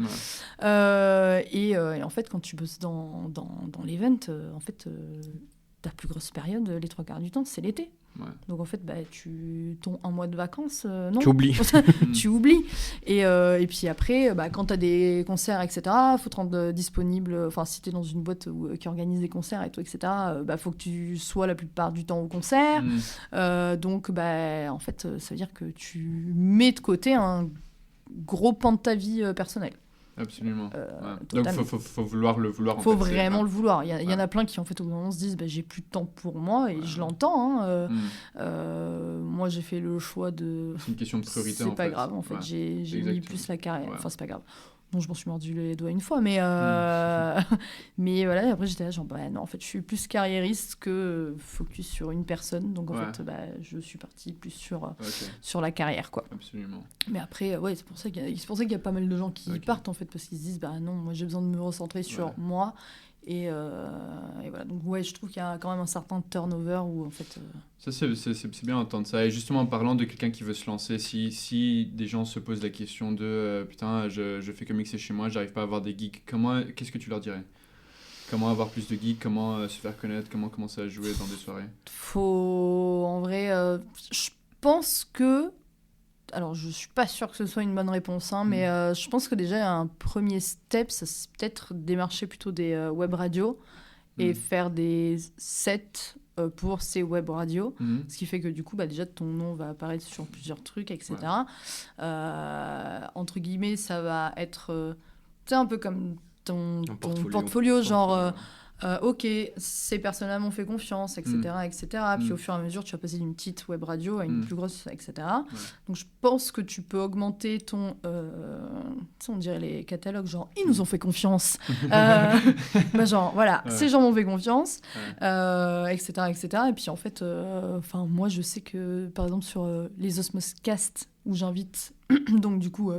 Et en fait, quand tu bosses dans l'event, en fait, ta plus grosse période, les 3 quarts du temps, c'est l'été. Ouais. Donc en fait, ton 1 mois de vacances, non. Tu oublies. Tu oublies. Et puis après, quand tu as des concerts, etc., il faut te rendre disponible. Enfin, si tu es dans une boîte qui organise des concerts et tout, etc., faut que tu sois la plupart du temps au concert. Donc, en fait, ça veut dire que tu mets de côté un gros pan de ta vie personnelle. Absolument. Donc il faut vouloir le vouloir. Faut vraiment le vouloir. Il y en a plein qui en fait au bout d'un moment se disent j'ai plus de temps pour moi et je l'entends. Moi j'ai fait le choix de. C'est une question de priorité. C'est pas grave en fait. J'ai mis plus la carrière. Enfin c'est pas grave. Bon, je m'en suis mordu les doigts une fois, mais mais voilà. Après j'étais là genre non en fait je suis plus carriériste que focus sur une personne. Donc en fait je suis partie plus sur la carrière quoi. Absolument. Mais après c'est pour ça qu'il y a pas mal de gens qui partent en fait parce qu'ils se disent non moi j'ai besoin de me recentrer sur moi et voilà. Donc je trouve qu'il y a quand même un certain turnover où en fait. Ça c'est bien d'entendre ça. Et justement en parlant de quelqu'un qui veut se lancer, si des gens se posent la question de putain je fais que mixer chez moi, j'arrive pas à avoir des gigs, qu'est-ce que tu leur dirais? Comment avoir plus de gigs, comment se faire connaître, comment commencer à jouer dans des soirées? En vrai, je pense que alors je suis pas sûre que ce soit une bonne réponse mais je pense que déjà un premier step ça c'est peut-être démarcher plutôt des web radios et faire des sets pour ces web radios, ce qui fait que du coup déjà ton nom va apparaître sur plusieurs trucs, etc. Entre guillemets ça va être un peu comme ton portfolio genre ok, ces personnes-là m'ont fait confiance, etc. etc. Puis au fur et à mesure, tu vas passer d'une petite web radio à une plus grosse, etc. Donc je pense que tu peux augmenter ton... on dirait les catalogues, genre, ils nous ont fait confiance. Genre, voilà, ces gens m'ont fait confiance, etc., etc. Et puis en fait, moi je sais que, par exemple, sur les Osmoscast, où j'invite donc du coup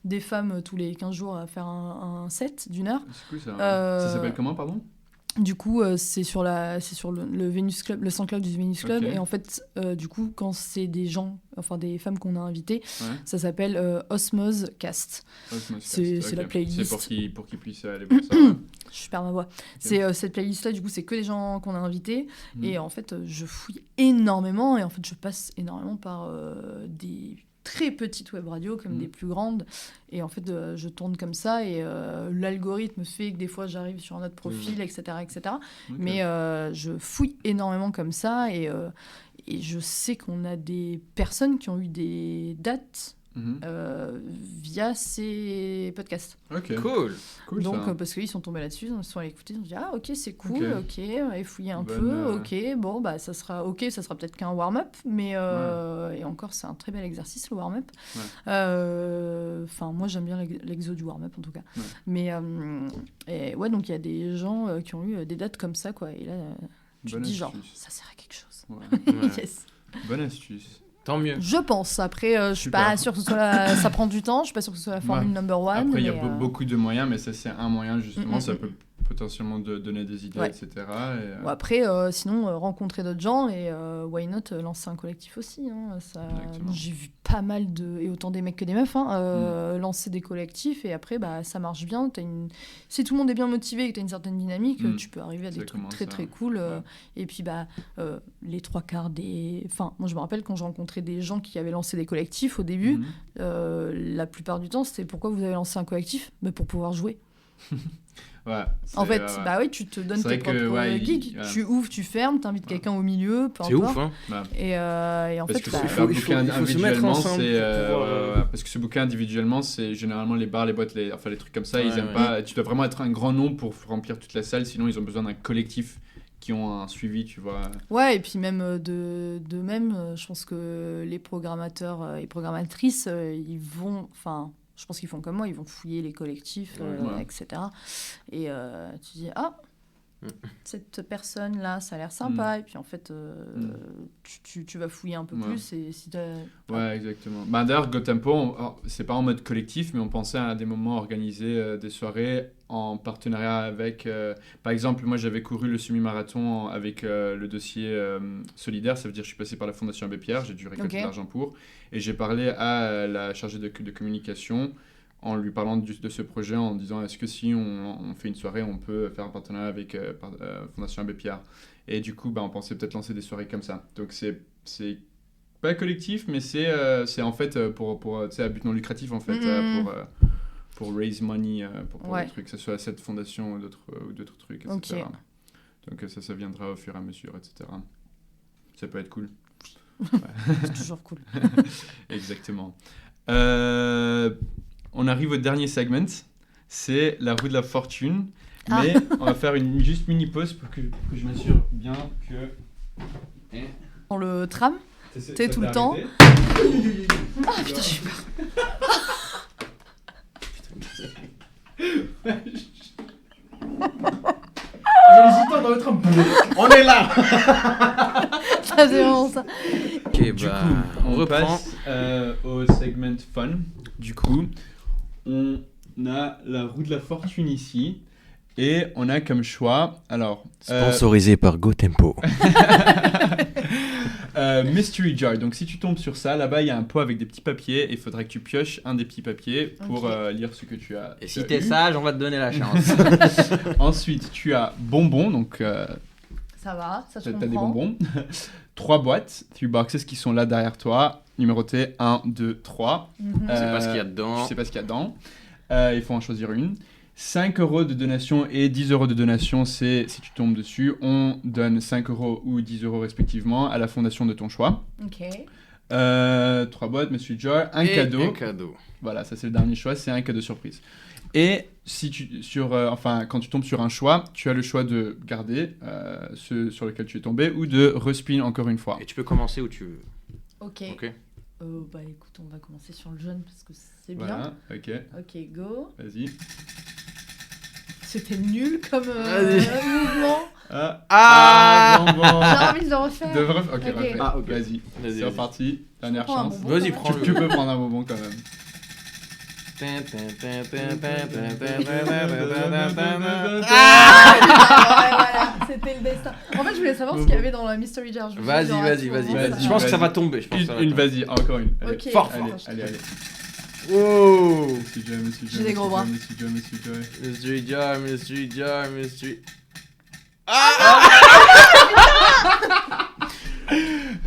des femmes tous les 15 jours à faire un set d'1 heure. C'est cool ça. Ça s'appelle comment, pardon ? Du coup, c'est sur le Venus Club, le SoundCloud du Venus Club. Et en fait, du coup, quand c'est des gens, enfin des femmes qu'on a invitées, ça s'appelle Osmose Cast. C'est la playlist. C'est pour qu'ils puissent aller voir ça. Je perds ma voix. C'est cette playlist-là, du coup, c'est que des gens qu'on a invités. Et en fait, je fouille énormément. Et en fait, je passe énormément par des très petites web radios comme des plus grandes et en fait je tourne comme ça et l'algorithme fait que des fois j'arrive sur un autre profil etc. Mais je fouille énormément comme ça et je sais qu'on a des personnes qui ont eu des dates via ces podcasts. Ok. Cool. Donc, parce qu'ils sont tombés là-dessus, ils sont allés écouter, ils ont dit ah ok c'est cool, ok, on va fouiller un peu, ok, bon bah ça sera peut-être qu'un warm-up, mais et encore c'est un très bel exercice le warm-up. Enfin moi j'aime bien l'exo du warm-up en tout cas. Mais et ouais donc il y a des gens qui ont eu des dates comme ça quoi, et là tu te dis genre ça sert à quelque chose. Yes. Bonne astuce. Tant mieux. Je pense. Après, je suis pas sûre que ce soit ça prend du temps. Je suis pas sûre que ce soit la formule number one. Après, il y a beaucoup de moyens, mais ça, c'est un moyen, justement. Ça peut potentiellement donner des idées, etc. Et, après, sinon, rencontrer d'autres gens et why not lancer un collectif aussi. Hein, ça... J'ai vu pas mal et autant des mecs que des meufs, lancer des collectifs et après, bah, ça marche bien. Si tout le monde est bien motivé et que tu as une certaine dynamique, tu peux arriver à des trucs très très cool. Et puis, bah, les 3/4 des... Enfin, moi, je me rappelle quand je rencontrais des gens qui avaient lancé des collectifs au début, la plupart du temps, c'était pourquoi vous avez lancé un collectif ? Mais pour pouvoir jouer. En fait, bah oui, tu te donnes tes propres gigs, tu ouvres, tu fermes, t'invites quelqu'un au milieu, peu importe. C'est ouf, hein. Et en parce fait, il faut se mettre ensemble. Parce que ce bouquin individuellement, c'est généralement les bars, les boîtes, les trucs comme ça, ils aiment pas. Tu dois vraiment être un grand nombre pour remplir toute la salle, sinon ils ont besoin d'un collectif qui ont un suivi, tu vois. Ouais, et puis même de même, je pense que les programmateurs et programmatrices, ils vont, enfin. Je pense qu'ils font comme moi, ils vont fouiller les collectifs, etc. Et tu dis, cette personne-là, ça a l'air sympa. Et puis en fait, tu vas fouiller un peu plus. Et si ouais, exactement. Bah, d'ailleurs, GoTempo, c'est pas en mode collectif, mais on pensait à des moments organiser des soirées en partenariat avec... par exemple, moi, j'avais couru le semi-marathon avec le dossier solidaire. Ça veut dire que je suis passé par la Fondation Abbé Pierre. J'ai dû récolter de l'argent pour. Et j'ai parlé à la chargée de communication en lui parlant de ce projet, en disant est-ce que si on fait une soirée, on peut faire un partenariat avec Fondation Abbé Pierre. Et du coup, bah, on pensait peut-être lancer des soirées comme ça. Donc c'est pas collectif, mais c'est en fait pour à but non lucratif en fait, pour raise money pour des trucs, que ce soit cette fondation ou d'autres trucs, etc. Donc ça viendra au fur et à mesure, etc. Ça peut être cool. C'est toujours cool. Exactement. On arrive au dernier segment, c'est la roue de la fortune. Mais on va faire une juste mini pause pour que je m'assure bien que... Dans le tram, t'es tout le temps. Ah putain, j'ai peur. J'hésitais dans le tram. On est là. Ça, c'est vraiment ça. Ok, du coup, on repasse au segment fun. Du coup, on a la roue de la fortune ici. Et on a comme choix, alors... Sponsorisé par GoTempo. Mystery Jar. Donc si tu tombes sur ça, là-bas il y a un pot avec des petits papiers et il faudrait que tu pioches un des petits papiers pour lire ce que tu as. Et si t'es sage, on va te donner la chance. Ensuite, tu as bonbons, donc... ça va, ça se comprend. T'as des bonbons. 3 boîtes, 3 boxes qui sont là derrière toi, numérotées 1, 2, 3. Tu sais pas ce qu'il y a dedans. Tu sais pas ce qu'il y a dedans. Il faut en choisir une. 5 € de donation et 10 € de donation, c'est si tu tombes dessus, on donne 5 € ou 10 € respectivement à la fondation de ton choix. Ok. 3 boîtes, Mystery Jar, un cadeau. Un cadeau. Voilà, ça c'est le dernier choix, c'est un cadeau surprise. Et si quand tu tombes sur un choix, tu as le choix de garder ce sur lequel tu es tombé ou de respin encore une fois. Et tu peux commencer où tu veux. Ok. Bah écoute, on va commencer sur le jaune parce que c'est bien. Ok. Ok, go. Vas-y. C'était nul comme mouvement. Bonbon. J'ai envie de le refaire. Ok, refais. Vas-y. C'est reparti. Dernière chance. Vas-y, prends-le. Tu peux prendre un bonbon quand même. Voilà, c'était le destin. En fait, je voulais savoir ce qu'il y avait dans la Mystery Jar. Vas-y. Je pense que ça va tomber. Vas-y, encore une. Ok. Fort. Allez. Wow. J'ai des gros bras. Mystery Jar. Mystery Jar.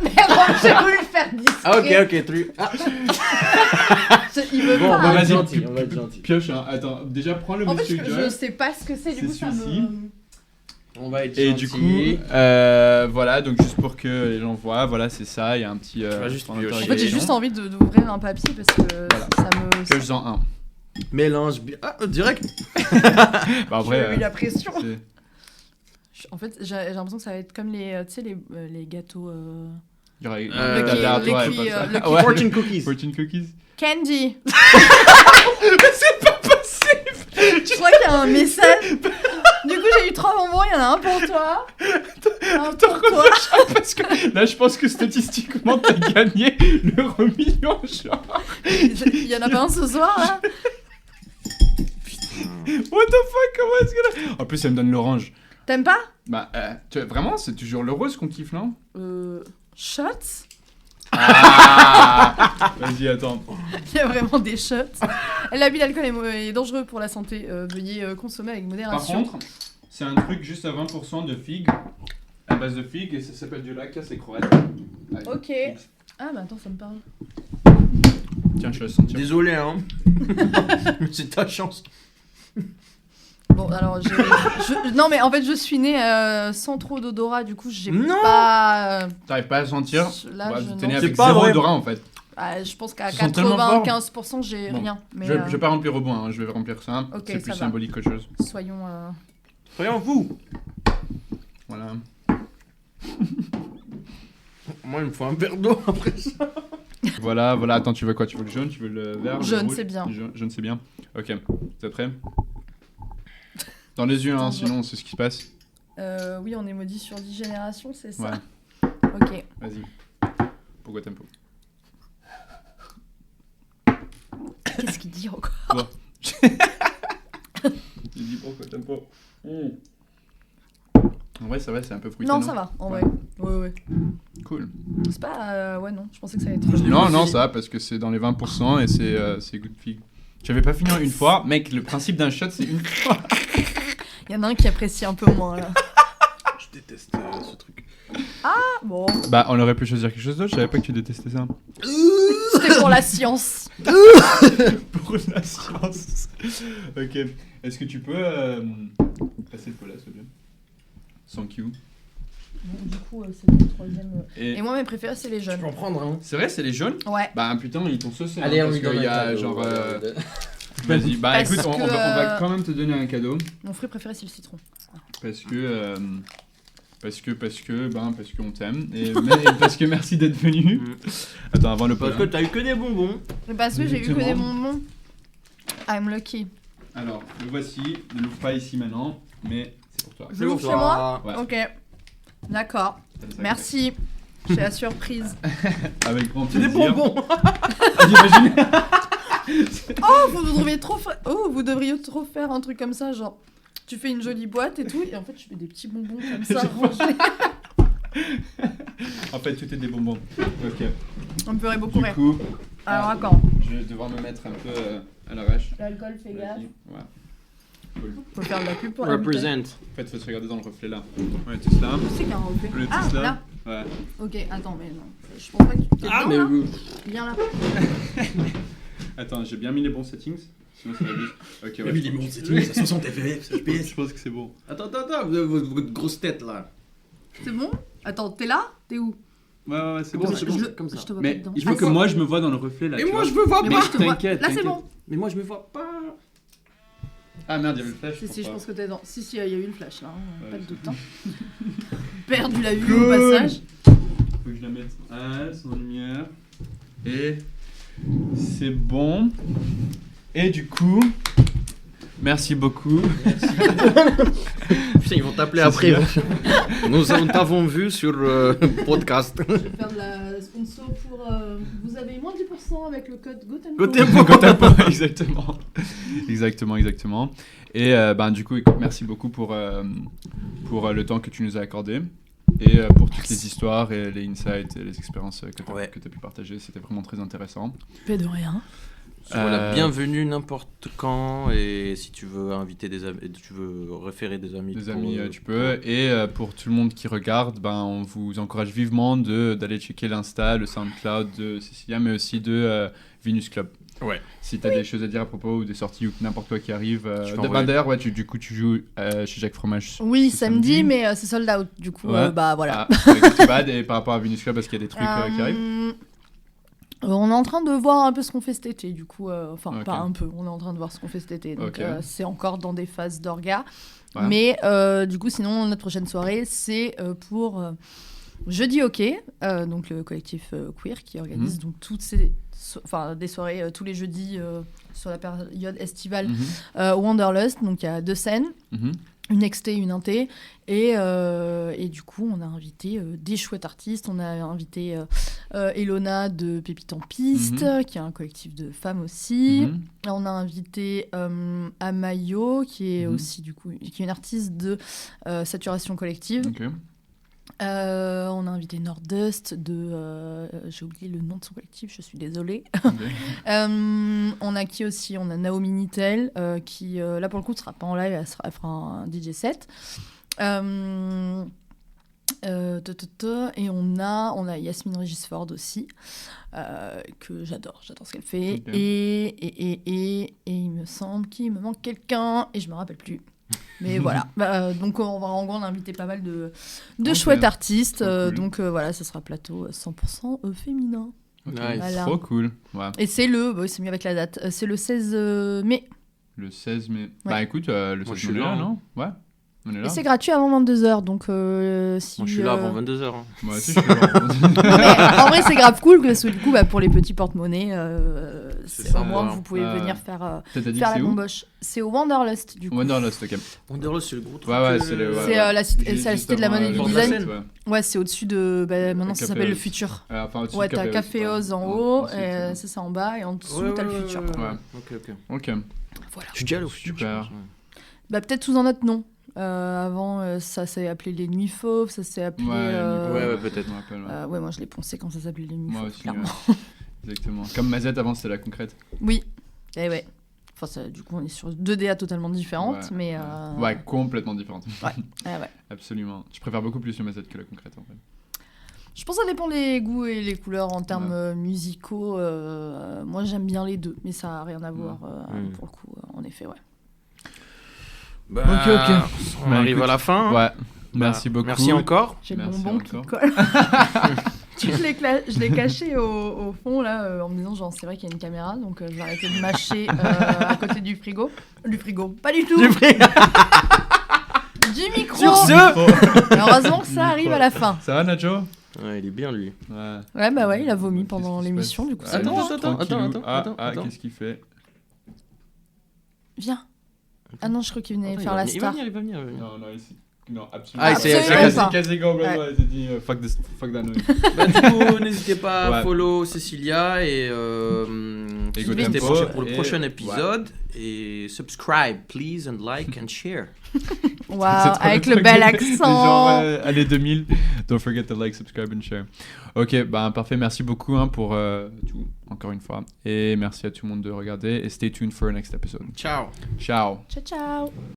Merde, j'ai voulu le faire discret. Ok, truc. Il veut bon, pas. Vas-y, on va être gentil. Pioche, hein. Attends, déjà prends le en Mystery fait, Jar. je sais pas ce que c'est, du coup ça me... On va être Et gentil. du coup, voilà, donc juste pour que les gens voient, voilà, c'est ça, il y a un petit... juste En fait, j'ai juste envie d'ouvrir un papier parce que ça me... Pioche-en un. Mélange bien. Ah, direct. Bah, après, j'ai eu la pression. c'est- En fait, j'ai l'impression que ça va être comme les, tu sais, les gâteaux... il y aura- Lucky- derrière toi, Lucky, et pas ça. Lucky Ouais. Fortune cookies. Fortune cookies. Candy. C'est pas possible. Je crois qu'il y a un message. Du coup, j'ai eu 3 bonbons, il y en a un pour toi. Un pour toi. Parce que là, je pense que statistiquement, t'as gagné l'euro-million, genre. Il y en a pas un ce soir, là. What the fuck, comment est-ce que là... En plus, elle me donne l'orange. T'aimes pas? Bah, vraiment, c'est toujours le rose qu'on kiffe, non? Shots? Ah. Vas-y, attends. Il y a vraiment des shots. L'abus d'alcool est dangereux pour la santé. Veuillez consommer avec Par modération. contre, c'est un truc juste à 20% de figues, à base de figues, et ça s'appelle du lac, c'est croate. Allez. Ok. Ah, bah attends, ça me parle. Tiens, je vais le sentir. Désolé, hein. C'est ta chance. Bon, alors, non, mais en fait, je suis née sans trop d'odorat, du coup, j'ai Non. pas... T'arrives pas à sentir? Là, Ouais, je t'es né non. avec C'est pas zéro vrai. odorat, en fait. Je pense qu'à Ils sont tellement forts. 95%, j'ai Bon. rien. Mais Je vais pas remplir au bout, hein, je vais remplir ça. Ok, C'est plus ça va. symbolique qu'autre chose. soyons... Soyons fous. Voilà. Moi, il me faut un verre d'eau après ça. Voilà, attends, tu veux quoi? Tu veux le jaune? Tu veux le vert? Jaune, le rouge? c'est bien. Jaune, c'est bien. Ok, vous êtes prêts? Dans les yeux, hein, sinon c'est ce qui se passe. oui, on est maudit sur 10 générations, c'est ça? Ouais, Ok. vas-y. Pourquoi tempo? Qu'est-ce qu'il dit encore? Il dit pourquoi tempo? En vrai, ça va, c'est un peu fruité. Non, ça va, en vrai. Ouais. Cool. C'est pas... ouais, non, je pensais que ça allait être... Non, ça va, parce que c'est dans les 20% et c'est good fig. J'avais pas fini en une fois. Mec, le principe d'un shot, c'est une fois. Il y en a un qui apprécie un peu moins, là. Je déteste ce truc. Ah, bon. Bah, on aurait pu choisir quelque chose d'autre, je savais pas que tu détestais ça. C'était pour la science. Pour la science. Ok. Est-ce que tu peux passer le cola, s'il te plaît? Thank you. Bon, du coup, c'est le troisième... Et moi, mes préférés, c'est les Je jeunes. peux en prendre un. C'est vrai, c'est les jaunes? Ouais. Bah putain, ils t'ont saucé. Allez, hein, on parce lui donne qu'il y un a cadeau. genre. Vas-y, bah Parce écoute, on que, va quand même te donner un cadeau. Mon fruit préféré, c'est le citron. Parce que. Parce qu'on t'aime. Et parce que merci d'être venu. Attends, avant le Parce que t'as eu que des bonbons. Parce que j'ai eu que Exactement. des bonbons. I'm lucky. Alors, le voici. Ne l'ouvre pas ici maintenant, mais c'est pour toi. Je l'ouvre chez moi? Ouais. Ok. D'accord. Comme ça, Merci. J'ai la surprise. Avec grand C'est plaisir. des bonbons. J'imagine. Oh, vous devriez trop faire un truc comme ça, genre tu fais une jolie boîte et tout, et en fait tu fais des petits bonbons comme ça rangés. En fait, tout est des bonbons. Ok. On me ferait beaucoup Du rire. coup, Alors attends, je vais devoir me mettre un peu à l'arrache. l'alcool, fais gaffe. Vas-y. Ouais. Cool. Faut faire de la pub pour la bouteille. Represent. En fait, faut se regarder dans le reflet là. Ouais, tout cela. C'est qu'il y a un reflet. Le Ah, Tesla. là. Ouais. Ok, attends, mais non. Je pense pas que tu t'es Ah, dedans, mais. là. Viens là. Attends, j'ai bien mis les bons settings. Sinon, ça va vite. Ok, ouais. Oui, les bons settings, à 60 FPS, Je pense que c'est bon. Attends, votre grosse tête là. C'est bon? Attends, t'es là? T'es où? Ouais, c'est Comme bon, ça, c'est comme bon. ça, comme ça. Je te vois pas Mais dedans. il faut que moi je me vois dans le reflet là. Et tu moi vois. je me vois Mais pas. moi je te vois. T'inquiète, Là c'est t'inquiète. bon. Mais moi je me vois pas. Ah merde, il y avait le flash. Si, je pense que t'es dans. Si, il y a eu une flash là, hein, Ouais, pas de c'est doute. Hein. Perdu la vue Cool. au passage. Faut que je la mette sans lumière. Et c'est bon. Et du coup, merci beaucoup. Putain, ils vont t'appeler C'est après. sûr. Nous t'avons vu sur podcast. Je vais faire de la sponsor pour. Vous avez moins 10% avec le code GOTEMPO. GOTEMPO. Exactement. Et ben, du coup, écoute, merci beaucoup pour le temps que tu nous as accordé. Et pour toutes les histoires et les insights et les expériences que tu as pu partager. C'était vraiment très intéressant. Fait de rien. Voilà, bienvenue n'importe quand. Et si tu veux inviter des amis, tu veux référer des amis. Tu peux. Et pour tout le monde qui regarde, ben, on vous encourage vivement d'aller checker l'Insta, le SoundCloud de Cecilia, mais aussi de Venus Club. Ouais. Si tu as des choses à dire à propos ou des sorties ou n'importe quoi qui arrive. D'ailleurs, ouais, du coup, tu joues chez Jacques Fromage. Oui, samedi, mais c'est sold out. Du coup, bah voilà. Et par rapport à Venus Club, est-ce qu'il y a des trucs qui arrivent? On est en train de voir un peu ce qu'on fait cet été, du coup. Pas un peu, on est en train de voir ce qu'on fait cet été. Donc, c'est encore dans des phases d'orga. Ouais. Mais du coup, sinon, notre prochaine soirée, c'est pour Jeudi OK, donc le collectif queer qui organise donc toutes des soirées tous les jeudis sur la période estivale au Wanderlust. Donc, il y a 2 scènes. Une exté, une inté, et du coup on a invité des chouettes artistes. On a invité Elona de Pépite en Piste, qui est un collectif de femmes aussi. On a invité Amayo, qui est aussi du coup qui est une artiste de saturation collective. On a invité Nordust j'ai oublié le nom de son collectif, je suis désolée. On a qui aussi? On a Naomi Nittel qui là pour le coup ne sera pas en live, elle fera un DJ set. Et on a Yasmine Regisford aussi que j'adore ce qu'elle fait. Et il me semble qu'il me manque quelqu'un et je me rappelle plus. Mais voilà, donc on a invité pas mal de chouettes artistes, cool. Donc voilà, ça sera plateau 100% féminin. Voilà. Trop cool. Ouais. Et c'est c'est mieux avec la date, c'est le 16 mai. Le 16 mai. Ouais. Bah écoute, le 16 mai, non? Ouais. On est là. Et c'est gratuit avant 22h, donc si... Moi je suis là avant 22h. Hein. Moi aussi je suis là avant 22h. En vrai c'est grave cool, parce que du coup pour les petits porte-monnaies, c'est au moins que vous pouvez venir faire la bomboche. C'est au Wanderlust du coup. Wanderlust, ok. Wanderlust c'est le gros truc. Ouais, c'est la cité de la mode et du design. Ouais, c'est au-dessus de... maintenant ça s'appelle le Futur. Ouais, t'as Café Oz en haut, et c'est ça en bas, et en dessous t'as le Futur. Ok. Voilà. Je suis déjà allé au Futur. Super. Peut-être sous un autre nom. Avant, ça s'est appelé les Nuits Fauves, ça s'est appelé... Ouais, peut-être. Ouais, moi je l'ai poncé quand ça s'appelait les Nuits Fauves, aussi, clairement. Exactement. Comme Mazette avant, c'était la concrète. Oui, et ouais. Enfin, du coup, on est sur 2 DA totalement différentes, mais... Ouais, complètement différentes. Ouais. Absolument. Je préfère beaucoup plus le Mazette que la concrète, en fait. Je pense que ça dépend des goûts et les couleurs en termes musicaux. Moi, j'aime bien les deux, mais ça n'a rien à voir, pour le coup, en effet, ouais. Ok. On arrive à la fin. Ouais. Merci beaucoup. Merci encore. J'ai le bonbon qui colle. Je l'ai caché au fond là, en me disant genre c'est vrai qu'il y a une caméra, donc je vais arrêter de mâcher à côté du frigo. Du frigo, pas du tout. Du micro. Sur ce. Heureusement que ça arrive à la fin. Ça va Nacho? Ouais, il est bien lui. Ouais, il a vomi pendant l'émission, du coup. Attends. Qu'est-ce qu'il fait? Viens. Ah non, je crois qu'il venait faire la star. Il va venir. Non, ici. Non, absolument. C'est quasi complètement. Il s'est dit fuck that noise. Du coup, n'hésitez pas à follow Cecilia et restez branchés pour le prochain épisode. Et subscribe, please, and like and share. Wow, avec le bel accent. Genre, années 2000. Don't forget to like, subscribe and share. Ok, parfait. Merci beaucoup pour tout, encore une fois. Et merci à tout le monde de regarder. Et stay tuned for the next episode. Ciao. Ciao.